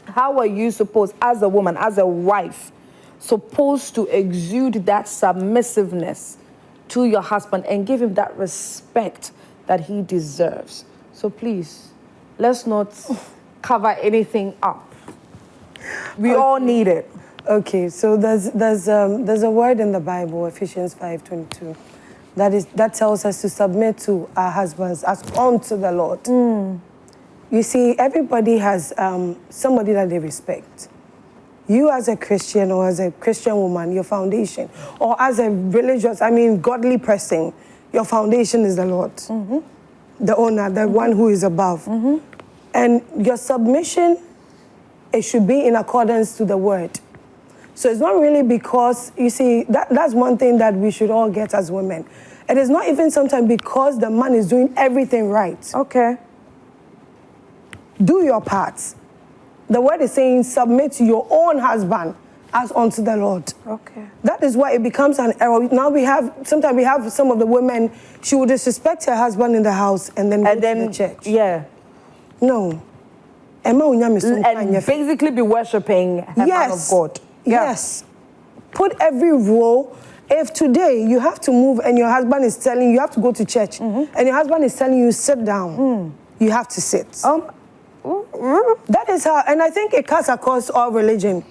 How are you supposed, as a woman, as a wife, supposed to exude that submissiveness to your husband and give him that respect that he deserves? So please, let's not cover anything up. We all need it. Okay, so there's a word in the Bible, Ephesians 5:22, that tells us to submit to our husbands as unto the Lord. You see, everybody has somebody that they respect. You as a Christian, or as a Christian woman, your foundation, or as a religious, godly person, your foundation is the Lord, the owner, the one who is above. And your submission, it should be in accordance to the word. So it's not really because, you see, that's one thing that we should all get as women. It is not even sometimes because the man is doing everything right. Okay. Do your part. The word is saying, submit to your own husband as unto the Lord. Okay. That is why it becomes an error. Now sometimes we have some of the women, she will disrespect her husband in the house and then go to the church. Yeah. No. And basically be worshipping a man of God. Yeah. Yes. Put every role. If today you have to move and your husband is telling you have to go to church, and your husband is telling you sit down, you have to sit. That is how, and I think it cuts across all religion.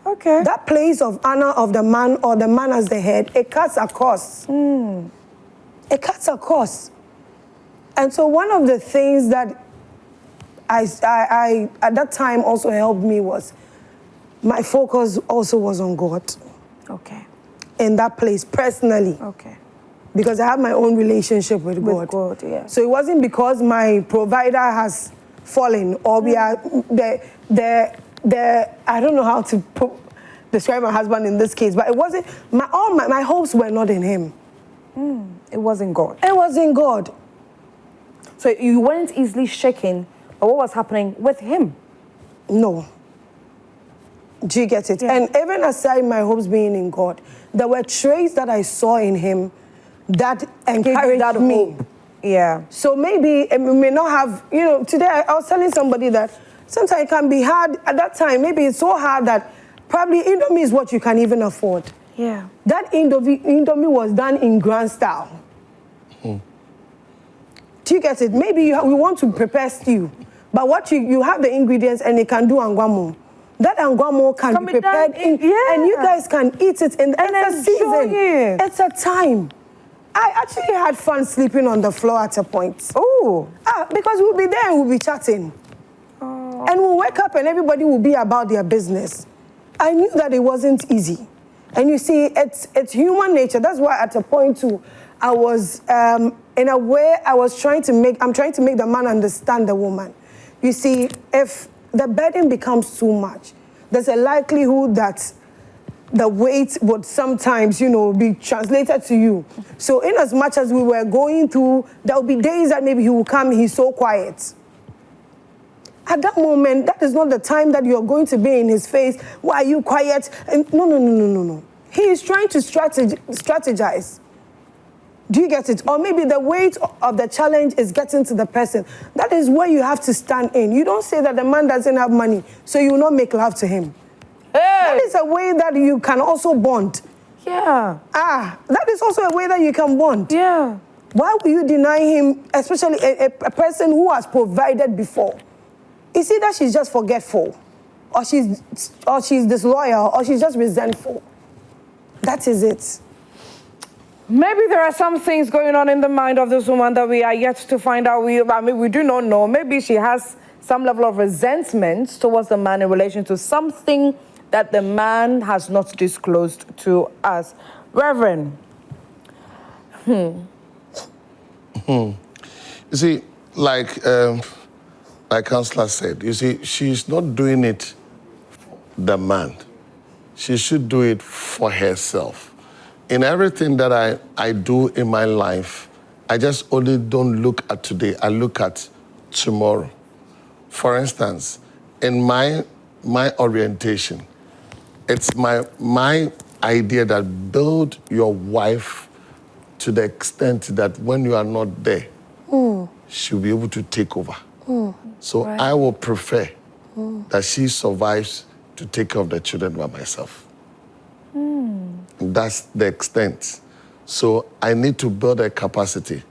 Okay. That place of honor of the man, or the man as the head, it cuts across. It cuts across. And so one of the things that I at that time also helped me was my focus also was on God. Okay. In that place, personally. Okay. Because I have my own relationship with God. With God, yeah. So it wasn't because my provider has fallen, or we are I don't know how to describe my husband in this case, but it wasn't, my hopes were not in him. It wasn't God. It was in God. So you weren't easily shaken by what was happening with him? No. Do you get it? Yeah. And even aside my hopes being in God, there were traits that I saw in him that encouraged me. Hope. Yeah. So maybe it may not have, today I was telling somebody that sometimes it can be hard at that time. Maybe it's so hard that probably Indomie is what you can even afford. Yeah. That Indomie was done in grand style. Do you get it? Maybe we want to prepare stew, but what you have the ingredients and it can do angwamo. That angwamo can be prepared and you guys can eat it in the season. It's a time. I actually had fun sleeping on the floor at a point. Oh. Because we'll be there and we'll be chatting. And we'll wake up and everybody will be about their business. I knew that it wasn't easy. And you see, it's human nature. That's why at a point too, I was in a way, I'm trying to make the man understand the woman. You see, if the burden becomes too much, there's a likelihood that the weight would sometimes, be translated to you. So in as much as we were going through, there will be days that maybe he will come, he's so quiet. At that moment, that is not the time that you're going to be in his face. Why are you quiet? And no. He is trying to strategize. Do you get it? Or maybe the weight of the challenge is getting to the person. That is where you have to stand in. You don't say that the man doesn't have money, so you will not make love to him. Hey. That is a way that you can also bond. Yeah. That is also a way that you can bond. Yeah. Why will you deny him, especially a person who has provided before? It's either she's just forgetful, or she's disloyal, or she's just resentful. That is it. Maybe there are some things going on in the mind of this woman that we are yet to find out. We do not know. Maybe she has some level of resentment towards the man in relation to something that the man has not disclosed to us. Reverend. You see, like Counselor said, you see, she's not doing it for the man. She should do it for herself. In everything that I do in my life, I just only don't look at today, I look at tomorrow. For instance, in my orientation, it's my idea that build your wife to the extent that when you are not there, she'll be able to take over. So right. I will prefer that she survives to take care of the children by myself. That's the extent. So I need to build a capacity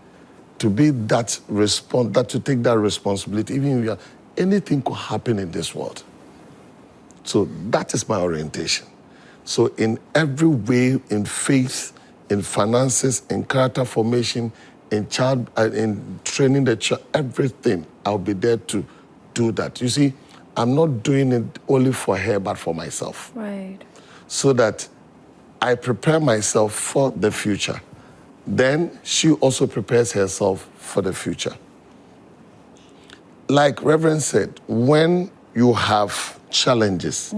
to be to take that responsibility, even if anything could happen in this world. So that is my orientation. So in every way, in faith, in finances, in character formation, in training the child, everything, I'll be there to do that. You see, I'm not doing it only for her, but for myself. Right. So that I prepare myself for the future. Then she also prepares herself for the future. Like Reverend said, when you have challenges,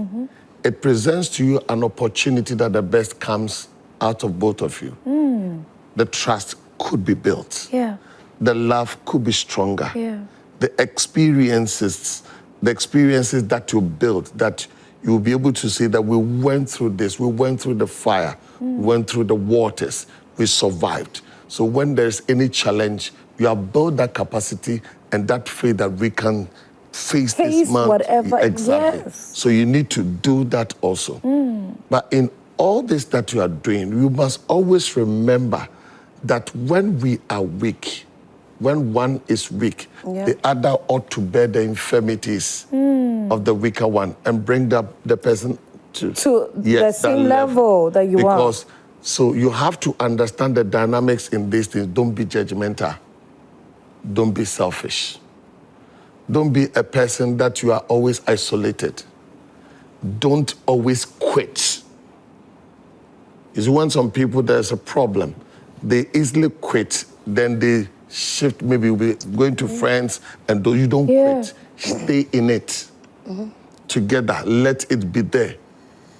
it presents to you an opportunity that the best comes out of both of you. The trust could be built. Yeah. The love could be stronger. Yeah. The experiences that you built, that you'll be able to say that we went through this, we went through the fire, we went through the waters, we survived. So when there's any challenge, you have built that capacity and that faith that we can face this mountain. Whatever. Exactly. Yes. So you need to do that also. But in all this that you are doing, you must always remember that when we are weak, when one is weak, the other ought to bear the infirmities of the weaker one and bring the person to the same level that you are. So you have to understand the dynamics in these things. Don't be judgmental. Don't be selfish. Don't be a person that you are always isolated. Don't always quit. You see, when some people, there's a problem, they easily quit, then they shift, maybe we're going to friends, and though you don't quit, stay in it together. Let it be there.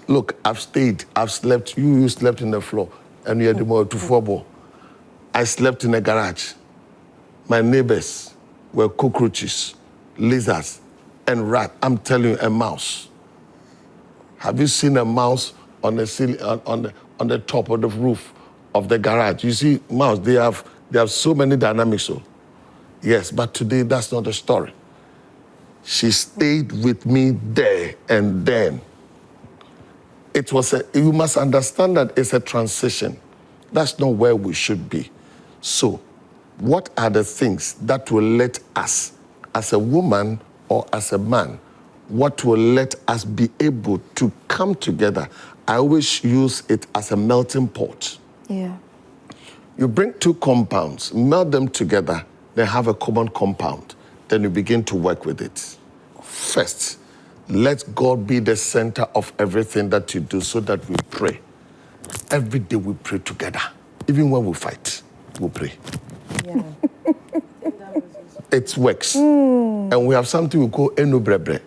Look, I've stayed, I've slept. You slept in the floor, and you had the more to football. I slept in a garage. My neighbors were cockroaches, lizards, and rats. I'm telling you, a mouse. Have you seen a mouse on the ceiling, on the top of the roof of the garage? You see, mouse, they have so many dynamics. So, yes, but today that's not the story. She stayed with me there and then. You must understand that it's a transition. That's not where we should be. So, what are the things that will let us, as a woman or as a man, what will let us be able to come together? I always use it as a melting pot. Yeah. You bring two compounds, melt them together, then have a common compound. Then you begin to work with it. First, let God be the center of everything that you do so that we pray. Every day we pray together. Even when we fight, we pray. Yeah. It works. And we have something we call enobrebre.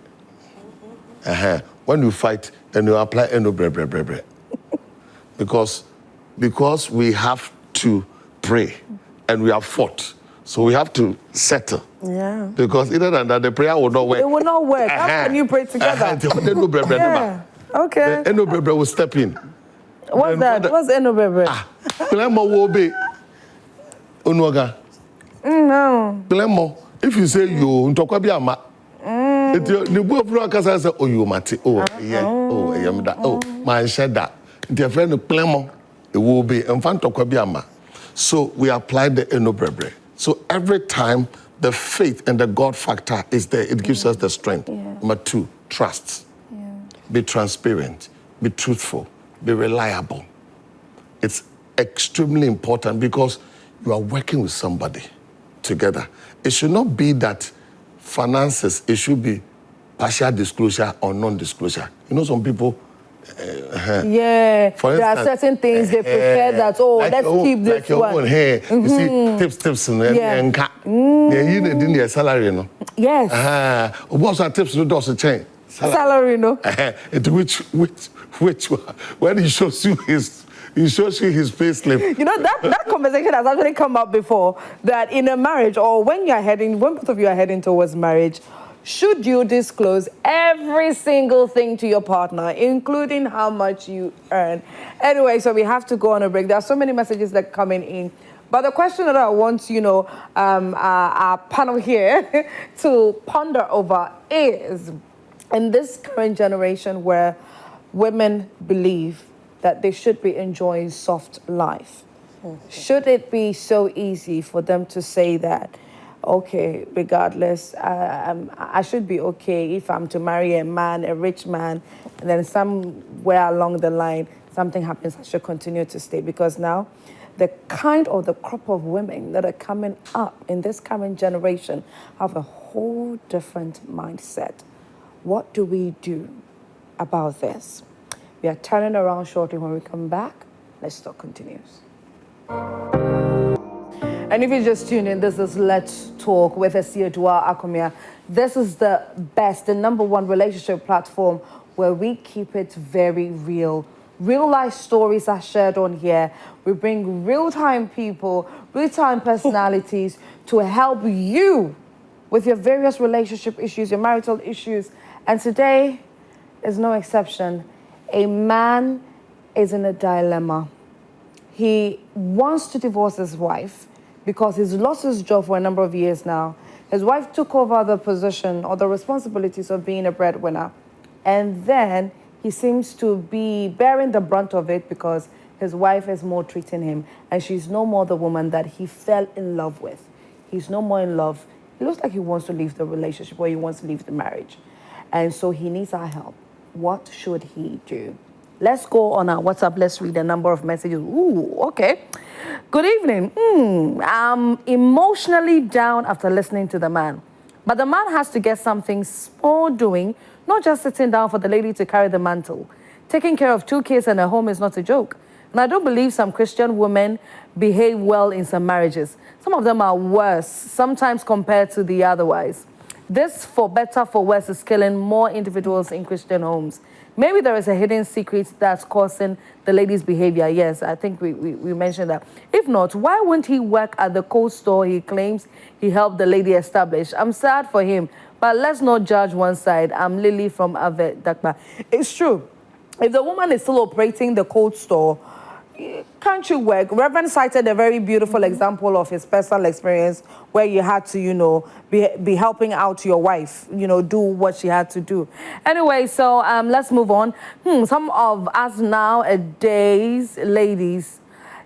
When you fight, then you apply enobrebre. because we have to pray and we have fought. So we have to settle. Yeah. Because either than that, the prayer will not work. It will not work. How can you pray together? Yeah. Okay. The enobrebre will step in. What's that? What's enobrebre? Plemo will be. Unoga. No. Plemo. If you say you, ntokwa bi ama. The boy of Raka says, oh, you mati. Oh, yeah. Oh, I am that. Oh, my shedda. The friend of Plemo, it will be in front of Kwabiama. So we apply the enobrebre. So every time the faith and the God factor is there, it gives us the strength. Number 2, trust. Be transparent, be truthful, be reliable. It's extremely important because you are working with somebody together. It should not be that finances, it should be partial disclosure or non-disclosure. You know, some people, Yeah, for there are instance, certain things they prefer that, like let's keep this like your one. own hair. You see, tips, and you need your salary, you know. Yes. What's our tips? No, does change. Salary, no. Which when he shows you his pay slip. You know, that conversation has actually come up before, that in a marriage or when both of you are heading towards marriage, should you disclose every single thing to your partner, including how much you earn? Anyway, so we have to go on a break. There are so many messages that are coming in. But the question that I want, our panel here to ponder over is, in this current generation where women believe that they should be enjoying soft life, should it be so easy for them to say that, okay, regardless, I should be okay if I'm to marry a man, a rich man, and then somewhere along the line, something happens, I should continue to stay? Because now, the kind or the crop of women that are coming up in this current generation have a whole different mindset. What do we do about this? We are turning around shortly. When we come back, Let's Talk continues. And if you just tune in, this is Let's Talk with Esiodua Akomia. This is the best, the #1 relationship platform where we keep it very real. Real life stories are shared on here. We bring real-time people, real-time personalities to help you with your various relationship issues, your marital issues. And today is no exception. A man is in a dilemma. He wants to divorce his wife because he's lost his job for a number of years now. His wife took over the position or the responsibilities of being a breadwinner. And then he seems to be bearing the brunt of it because his wife is more treating him. And she's no more the woman that he fell in love with. He's no more in love. It looks like he wants to leave the relationship or he wants to leave the marriage. And so he needs our help. What should he do? Let's go on our WhatsApp. Let's read a number of messages. Ooh, okay. Good evening. I'm emotionally down after listening to the man. But the man has to get something small doing, not just sitting down for the lady to carry the mantle. Taking care of 2 kids and a home is not a joke. And I don't believe some Christian women behave well in some marriages. Some of them are worse, sometimes compared to the otherwise. This, for better, for worse, is killing more individuals in Christian homes. Maybe there is a hidden secret that's causing the lady's behavior. Yes, I think we mentioned that. If not, why wouldn't he work at the cold store he claims he helped the lady establish? I'm sad for him, but let's not judge one side. I'm Lily from Ave Dakba. It's true. If the woman is still operating the cold store, can't you work? Reverend cited a very beautiful example of his personal experience where you had to, be helping out your wife, do what she had to do. Anyway, so let's move on. Some of us nowadays, ladies,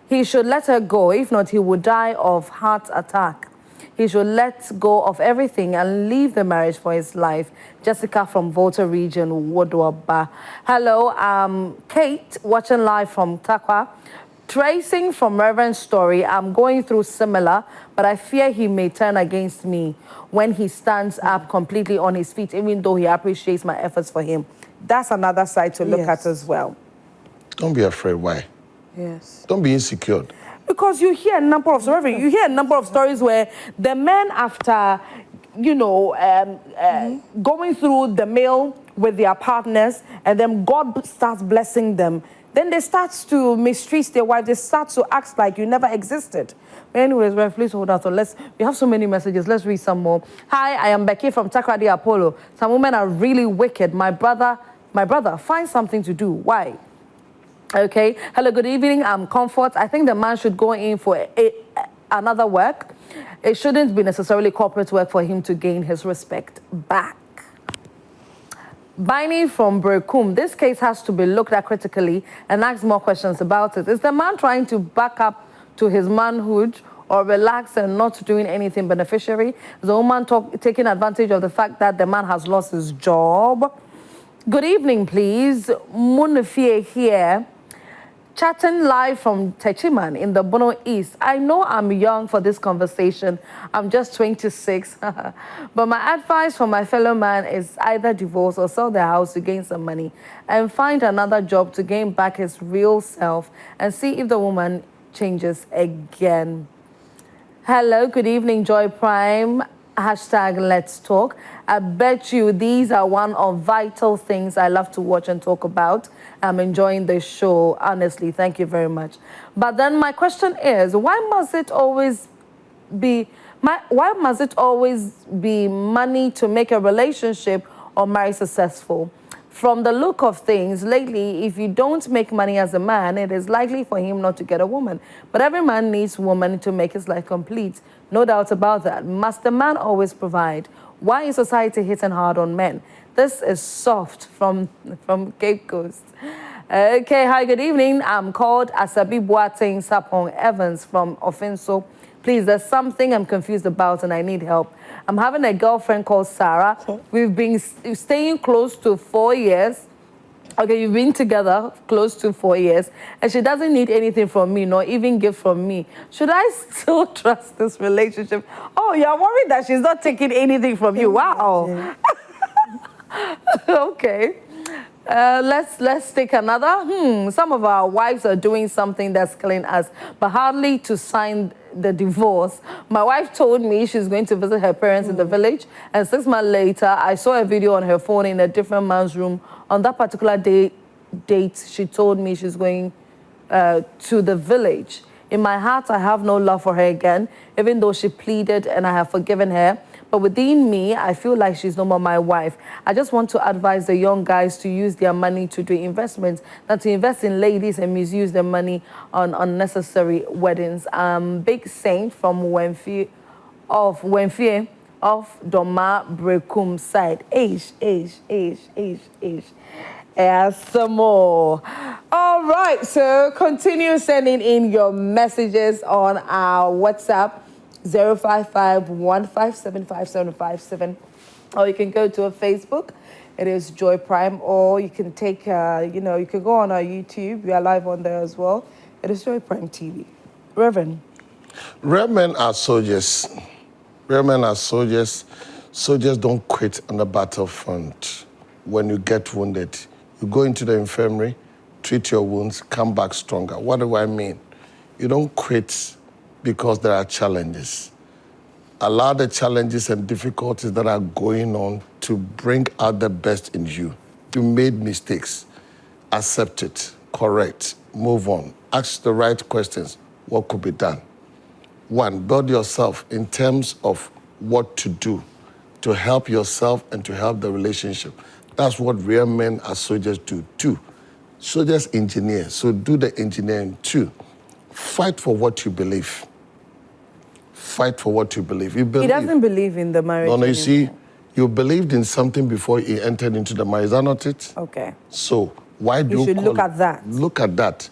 he should let her go. If not, he would die of heart attack. He should let go of everything and leave the marriage for his life. Jessica from Volta region, Wodwaba. Hello, Kate, watching live from Takwa. Tracing from Reverend's story, I'm going through similar, but I fear he may turn against me when he stands up completely on his feet, even though he appreciates my efforts for him. That's another side to look at as well. Don't be afraid. Why? Yes. Don't be insecure. Because you hear a number of stories where the men, after, going through the mill with their partners, and then God starts blessing them, then they start to mistreat their wife. They start to act like you never existed. But anyways, well, please hold on. So we have so many messages. Let's read some more. Hi, I am Becky from Takrady Apollo. Some women are really wicked. My brother, find something to do. Why? Okay. Hello, good evening. I'm Comfort. I think the man should go in for another work. It shouldn't be necessarily corporate work for him to gain his respect back. Bini from Berkum, this case has to be looked at critically and ask more questions about it. Is the man trying to back up to his manhood or relax and not doing anything beneficiary? Is the woman taking advantage of the fact that the man has lost his job? Good evening, please. Munifie here. Chatting live from Techiman in the Bono East. I know I'm young for this conversation. I'm just 26. But my advice for my fellow man is either divorce or sell their house to gain some money and find another job to gain back his real self and see if the woman changes again. Hello, good evening, Joy Prime. Hashtag Let's Talk. I bet you these are one of vital things I love to watch and talk about. I'm enjoying the show, honestly. Thank you very much. But then my question is, why must it always be money to make a relationship or marriage successful? From the look of things, lately, if you don't make money as a man, it is likely for him not to get a woman. But every man needs woman to make his life complete. No doubt about that. Must the man always provide? Why is society hitting hard on men? This is Soft from Cape Coast. Okay, hi, good evening. I'm called Asabi Boateng Sapong Evans from Offenso. Please, there's something I'm confused about and I need help. I'm having a girlfriend called Sarah. We've been staying close to 4 years. Okay, you've been together close to 4 years, and she doesn't need anything from me, nor even gift from me. Should I still trust this relationship? Oh, you're worried that she's not taking anything from you. Wow. Okay. Let's take another. Some of our wives are doing something that's killing us, but hardly to sign the divorce. My wife told me she's going to visit her parents in the village, and 6 months later, I saw a video on her phone in a different man's room. On that particular date, she told me she's going to the village. In my heart, I have no love for her again, even though she pleaded and I have forgiven her. But within me, I feel like she's no more my wife. I just want to advise the young guys to use their money to do investments, not to invest in ladies and misuse their money on unnecessary weddings. Big Saint from Wemfie of Doma Brekum side. Some more. All right, so continue sending in your messages on our WhatsApp. 055-157-5757, or you can go to our Facebook. It is Joy Prime, or you can take, you can go on our YouTube. We are live on there as well. It is Joy Prime TV. Reverend. Real men are soldiers. Real men are soldiers. Soldiers don't quit on the battlefront. When you get wounded, you go into the infirmary, treat your wounds, come back stronger. What do I mean? You don't quit because there are challenges. Allow the challenges and difficulties that are going on to bring out the best in you. You made mistakes. Accept it, correct, move on. Ask the right questions. What could be done? 1, build yourself in terms of what to do to help yourself and to help the relationship. That's what real men as soldiers do. 2, soldiers engineer, so do the engineering. 2, fight for what you believe. Fight for what you believe. He doesn't believe in the marriage. No, you see, you believed in something before he entered into the marriage. Is that not it? Okay. So why do you look at that? Look at that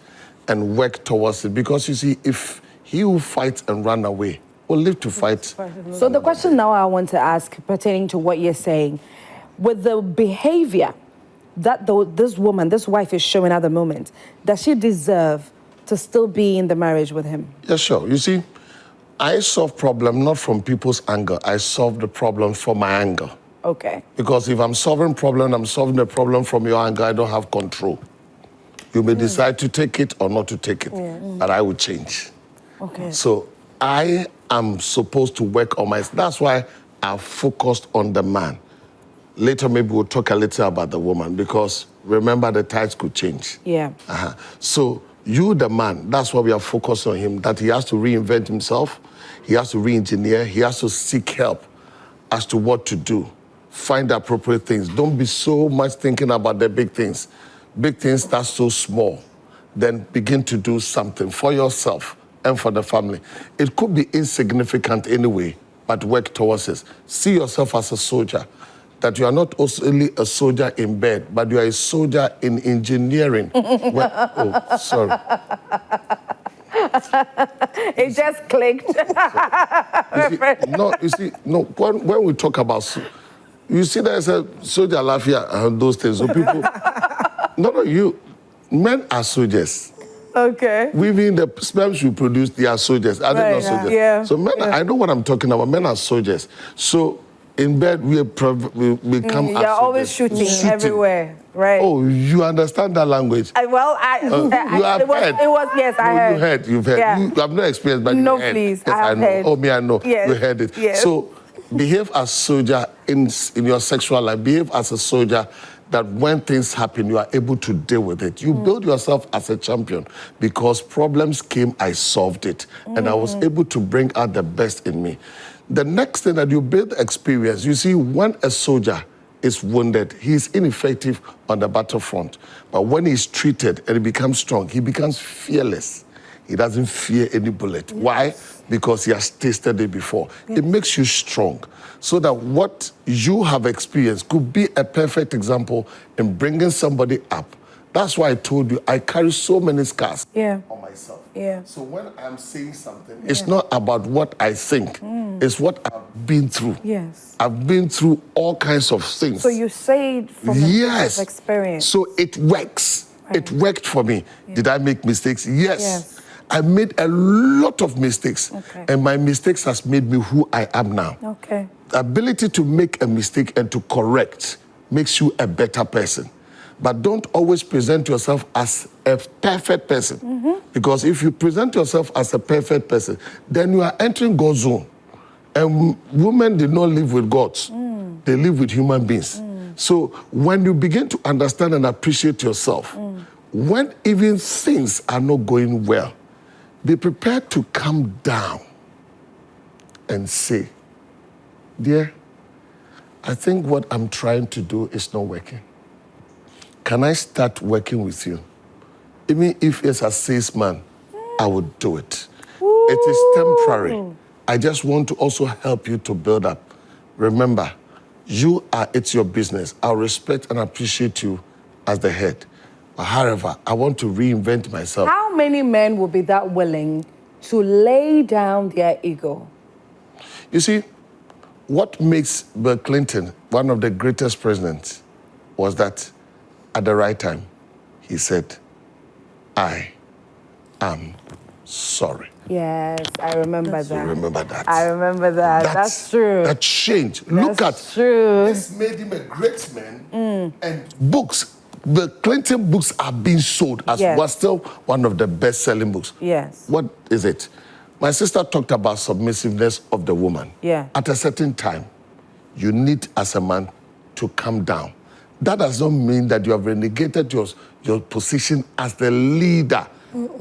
and work towards it. Because you see, if he who fights and run away will live to fight. So the question now I want to ask, pertaining to what you're saying, with the behavior that this wife is showing at the moment, does she deserve to still be in the marriage with him? Yeah, sure. You see, I solve problem not from people's anger. I solve the problem from my anger. Okay. Because if I'm solving the problem from your anger, I don't have control. You may decide to take it or not to take it, but I will change. Okay. So I am supposed to work on myself. That's why I focused on the man. Later, maybe we'll talk a little about the woman, because remember, the tides could change. Yeah. So you, the man, that's why we are focused on him, that he has to reinvent himself, he has to re-engineer, he has to seek help as to what to do. Find the appropriate things. Don't be so much thinking about the big things. Big things that's so small. Then begin to do something for yourself and for the family. It could be insignificant anyway, but work towards it. See yourself as a soldier. That you are not only a soldier in bed, but you are a soldier in engineering. Oh, sorry. It just clicked. When we talk about, you see, there's a soldier laugh here and those things. So people, men are soldiers. Okay. Within the sperms we produce, they are soldiers. Are they not soldiers? Yeah. So men, I know what I'm talking about. Men are soldiers. So in bed, we become You're always shooting everywhere, right? Oh, you understand that language? You have heard. It was, yes, I heard. You've heard. Yeah. You have no experience, but no, you heard. please, Yes, I have heard. Oh, me, I know. Yes. You heard it. Yes. So behave as soldier in your sexual life. Behave as a soldier that when things happen, you are able to deal with it. You build yourself as a champion, because problems came, I solved it. And I was able to bring out the best in me. The next thing that you build experience, you see, when a soldier is wounded, he is ineffective on the battlefront. But when he's treated and he becomes strong, he becomes fearless. He doesn't fear any bullet. Yes. Why? Because he has tasted it before. Yes. It makes you strong. So that what you have experienced could be a perfect example in bringing somebody up. That's why I told you, I carry so many scars on myself. Yeah. So when I'm saying something, it's not about what I think. It's what I've been through. Yes. I've been through all kinds of things. So you say it from a experience. So it works. Right. It worked for me. Yeah. Did I make mistakes? Yes. I made a lot of mistakes. Okay. And my mistakes has made me who I am now. Okay. The ability to make a mistake and to correct makes you a better person. But don't always present yourself as a perfect person. Because if you present yourself as a perfect person, then you are entering God's zone. And women did not live with gods. They live with human beings. So when you begin to understand and appreciate yourself, when even things are not going well, be prepared to come down and say, dear, I think what I'm trying to do is not working. Can I start working with you? Even if it's a salesman, I would do it. Ooh. It is temporary. I just want to also help you to build up. Remember, it's your business. I'll respect and appreciate you as the head. However, I want to reinvent myself. How many men will be that willing to lay down their ego? You see, what makes Bill Clinton one of the greatest presidents was that at the right time, he said, I am sorry. Yes, I remember that. You remember that? I remember that. That's true. That changed. Look at true. This made him a great man. And books, the Clinton books are being sold as was still one of the best-selling books. Yes. What is it? My sister talked about submissiveness of the woman. Yeah. At a certain time, you need, as a man, to come down. That does not mean that you have renegated your position as the leader.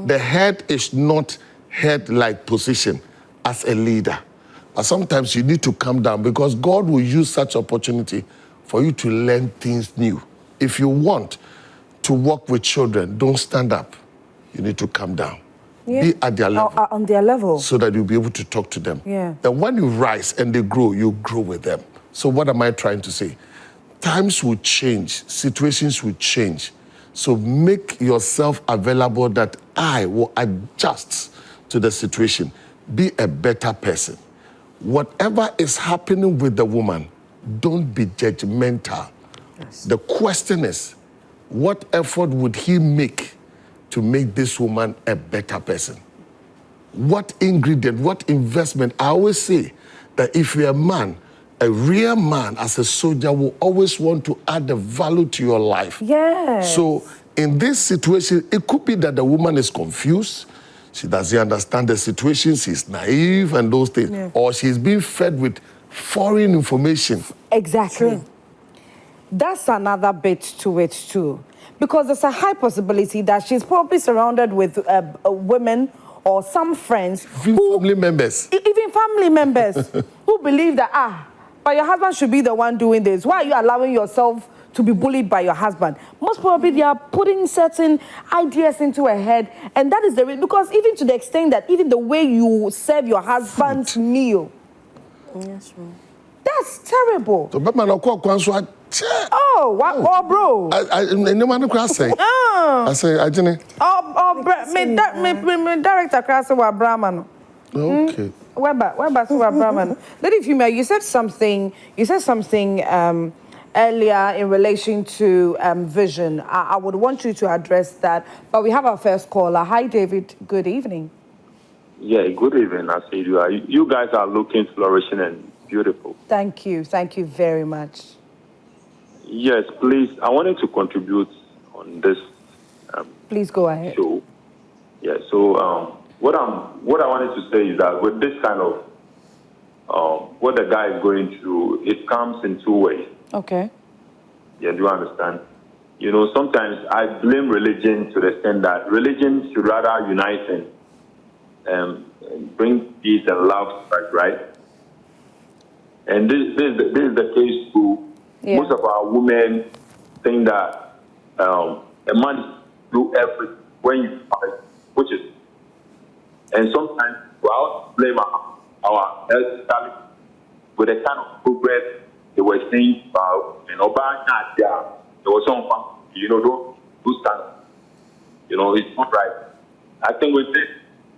The head is not head-like position as a leader. But sometimes you need to come down, because God will use such opportunity for you to learn things new. If you want to work with children, don't stand up. You need to come down. Be at their level. On their level. So that you'll be able to talk to them. Yeah. Then when you rise and they grow, you grow with them. So what am I trying to say? Times will change. Situations will change. So make yourself available that I will adjust to the situation. Be a better person. Whatever is happening with the woman, don't be judgmental. Yes. The question is, what effort would he make to make this woman a better person? What ingredient, what investment? I always say that if you're a man, a real man as a soldier will always want to add the value to your life. Yes. So in this situation, it could be that the woman is confused. she doesn't understand the situation, she's naive and those things. Yeah. Or she's being fed with foreign information. Exactly. True. That's another bit to it too. Because there's a high possibility that she's probably surrounded with women or some friends Even family members. Even family members who believe that, but your husband should be the one doing this. Why are you allowing yourself to be bullied by your husband? Most probably they are putting certain ideas into her head, and that is the reason. Because even to the extent that even the way you serve your husband's meal, Yes, ma'am. that's terrible. So, but man, Oh, what? Oh, bro. I say, I didn't. Me director class wa Brahman. Okay. Weba so wa Brahman. Lady female, you said something earlier in relation to vision. I would want you to address that, but we have our first caller. Hi, David. Good evening. Yeah, good evening. I say you guys are looking flourishing and beautiful. Thank you very much. Yes, please. I wanted to contribute on this. Please go ahead. Show. Yeah. So what I wanted to say is that with this kind of what the guy is going through, it comes in two ways. Okay. Yeah, do you understand? You know, sometimes I blame religion to the extent that religion should rather unite and bring peace and love, right? And this is the case too. Yeah. Most of our women think that a man do everything when you fight, which is, and sometimes we also blame our health with the kind of progress they were saying about, you know, there was some, you know, don't stand. You know, it's not right. I think with this,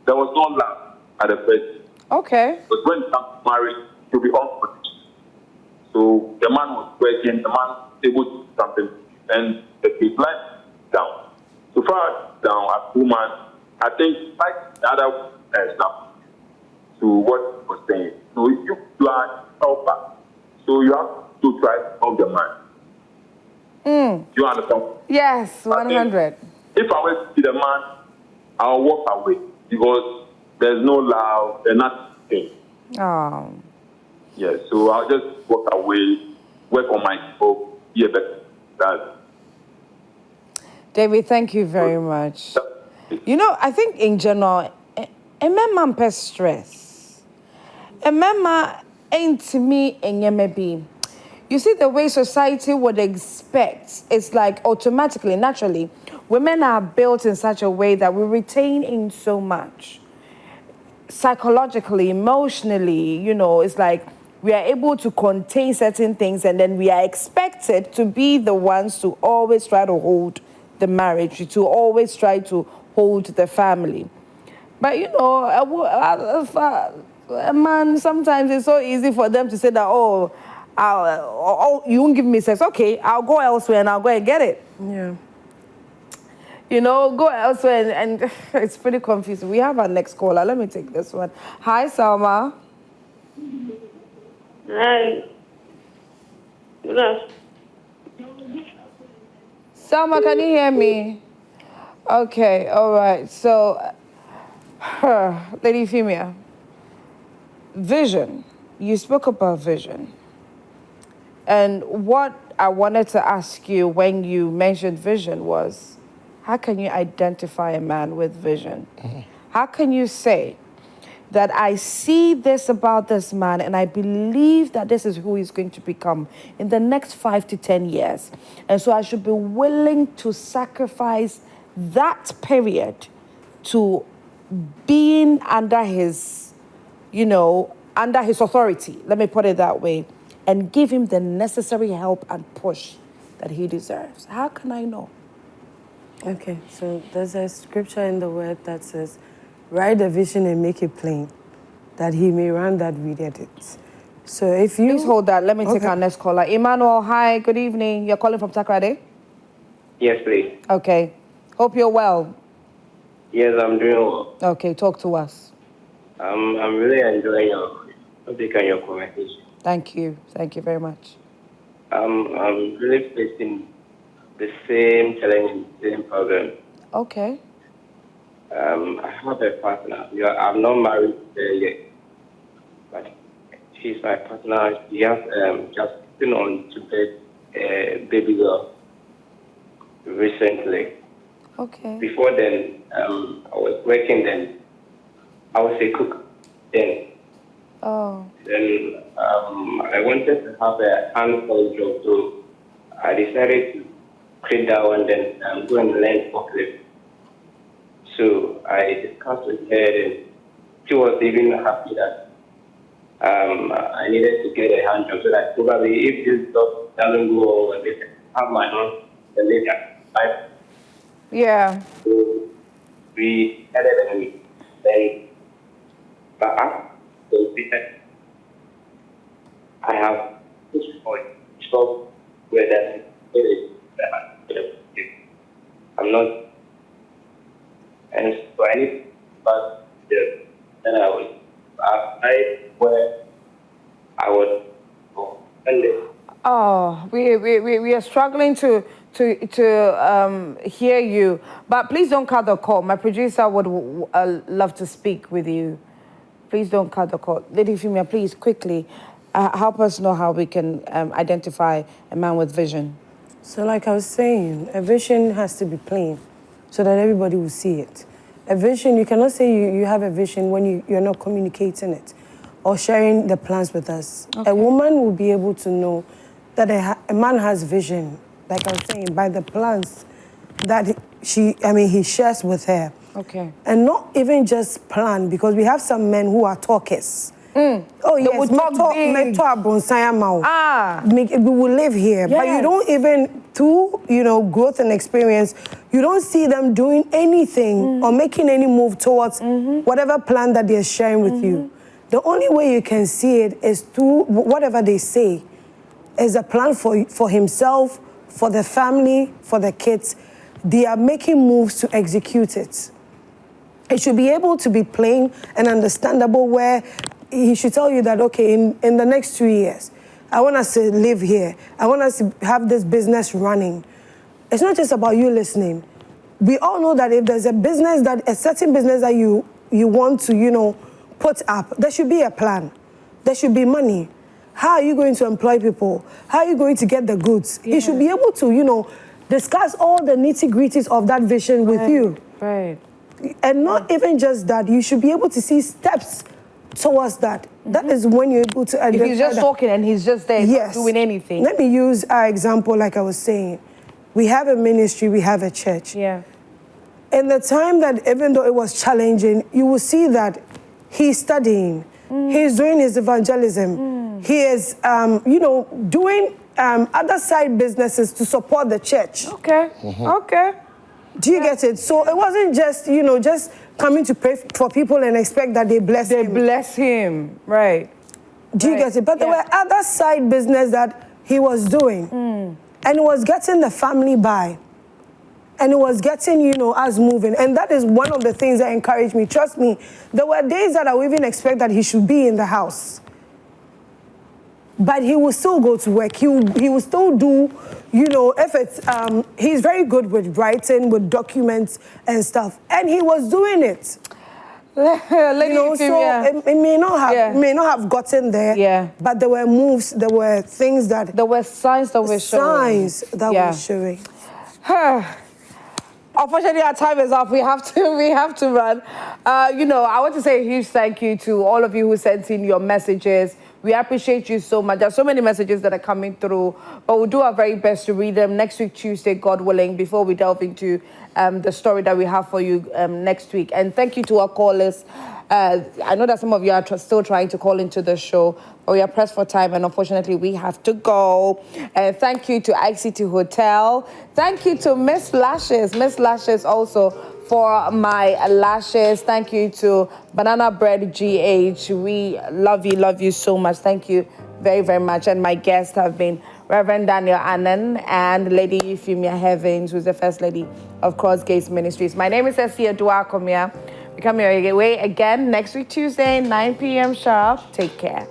there was no love at the first. Okay. But when it comes to marriage, to be unconditional. So the man was working, the man was able to do something, and his life down. So far down as woman, I think like the other stuff to what he was saying. So you are a helper. So you have to try to help the man. You understand? Yes, 100. If I were to see the man, I'll walk away because there's no love, there's nothing. Oh. Yeah, so I'll just walk away, work on myself, be a better dad. David, thank you very much. You know, I think in general, a man pes stress. A man ain't to me and maybe. You see, the way society would expect, it's like automatically, naturally, women are built in such a way that we retain in so much. Psychologically, emotionally, you know, it's like we are able to contain certain things, and then we are expected to be the ones to always try to hold the marriage, to always try to hold the family. But, you know, a man, sometimes it's so easy for them to say that, you won't give me sex. Okay, I'll go elsewhere and I'll go and get it. Yeah. You know, go elsewhere and it's pretty confusing. We have our next caller. Let me take this one. Hi, Salma. Hi. Good afternoon. Salma, can you hear me? Okay, all right. So, Lady Femia, vision. You spoke about vision. And what I wanted to ask you when you mentioned vision was, how can you identify a man with vision? How can you say that I see this about this man and I believe that this is who he's going to become in the next 5 to 10 years. And so I should be willing to sacrifice that period to being under his, you know, under his authority, let me put it that way, and give him the necessary help and push that he deserves. How can I know? Okay, so there's a scripture in the word that says, write the vision and make it plain, that he may run that readeth it. So if you... Please hold that. Let me take our next caller. Emmanuel, hi, good evening. You're calling from Takrade? Yes, please. Okay. Hope you're well. Yes, I'm doing well. Okay, talk to us. I'm really enjoying your topic and your conversation. Thank you. Thank you very much. I'm really facing the same challenge, the same problem. Okay. I have a partner. I'm not married yet, but she's my partner. She has just been on to bed a baby girl recently. Okay. Before then, I was working then. I was a cook then. Oh. Then I wanted to have a hands-on job, so I decided to quit that one, then go and learn forklift. So I discussed with her, and she was even happy that I needed to get a hand job, so that probably if this job doesn't go well, they can have my own the later. Right? Yeah. So we headed and then, but after I have this point, so whether I'm not, and so I need, but then I was, I where I was, Oh, we are struggling to hear you, but please don't cut the call. My producer would love to speak with you. Please don't cut the call. Lady Femia, please quickly help us know how we can identify a man with vision. So like I was saying, a vision has to be plain so that everybody will see it. A vision, you cannot say you have a vision when you're not communicating it or sharing the plans with us. Okay. A woman will be able to know that a man has vision, like I was saying, by the plans that he shares with her. Okay. And not even just plan, because we have some men who are talkers. Oh, yes, would talk big. We will live here. Yes. But you don't even, through, growth and experience, you don't see them doing anything or making any move towards whatever plan that they're sharing with you. The only way you can see it is through whatever they say is a plan for himself, for the family, for the kids. They are making moves to execute it. It should be able to be plain and understandable, where he should tell you that, okay, in the next 2 years, I want us to live here. I want us to have this business running. It's not just about you listening. We all know that if there's a certain business that you want to, put up, there should be a plan. There should be money. How are you going to employ people? How are you going to get the goods? Yeah. He should be able to, discuss all the nitty-gritties of that vision with you. Right. And not even just that, you should be able to see steps towards that. That is when you're able to identify. If he's just talking and he's just there, yes, not doing anything. Let me use our example, like I was saying. We have a ministry, we have a church. Yeah. In the time that, even though it was challenging, you will see that he's studying, he's doing his evangelism, he is, doing other side businesses to support the church. Okay. Okay. Do you get it? So it wasn't just, just coming to pray for people and expect that they bless him. They bless him, right. Do you get it? But there were other side business that he was doing. And it was getting the family by. And it was getting, us moving. And that is one of the things that encouraged me. Trust me, there were days that I would even expect that he should be in the house. But he will still go to work. He will still do, if it's, he's very good with writing, with documents and stuff. And he was doing it. So it may not have gotten there. Yeah. But there were moves, there were things that... There were signs that were showing. Were showing. Unfortunately, our time is up. We have to run. I want to say a huge thank you to all of you who sent in your messages. We appreciate you so much. There's so many messages that are coming through, but we'll do our very best to read them next week, Tuesday, God willing, before we delve into the story that we have for you next week. And thank you to our callers. I know that some of you are still trying to call into the show, but we are pressed for time, and unfortunately, we have to go. Thank you to ICT Hotel. Thank you to Miss Lashes also for my lashes. Thank you to Banana Bread GH. We love you so much. Thank you very, very much. And my guests have been Reverend Daniel Annan and Lady Euphemia Heavens, who's the First Lady of Cross Gates Ministries. My name is Esia Duakomia. We come your way again next week, Tuesday, 9 p.m. sharp. Take care.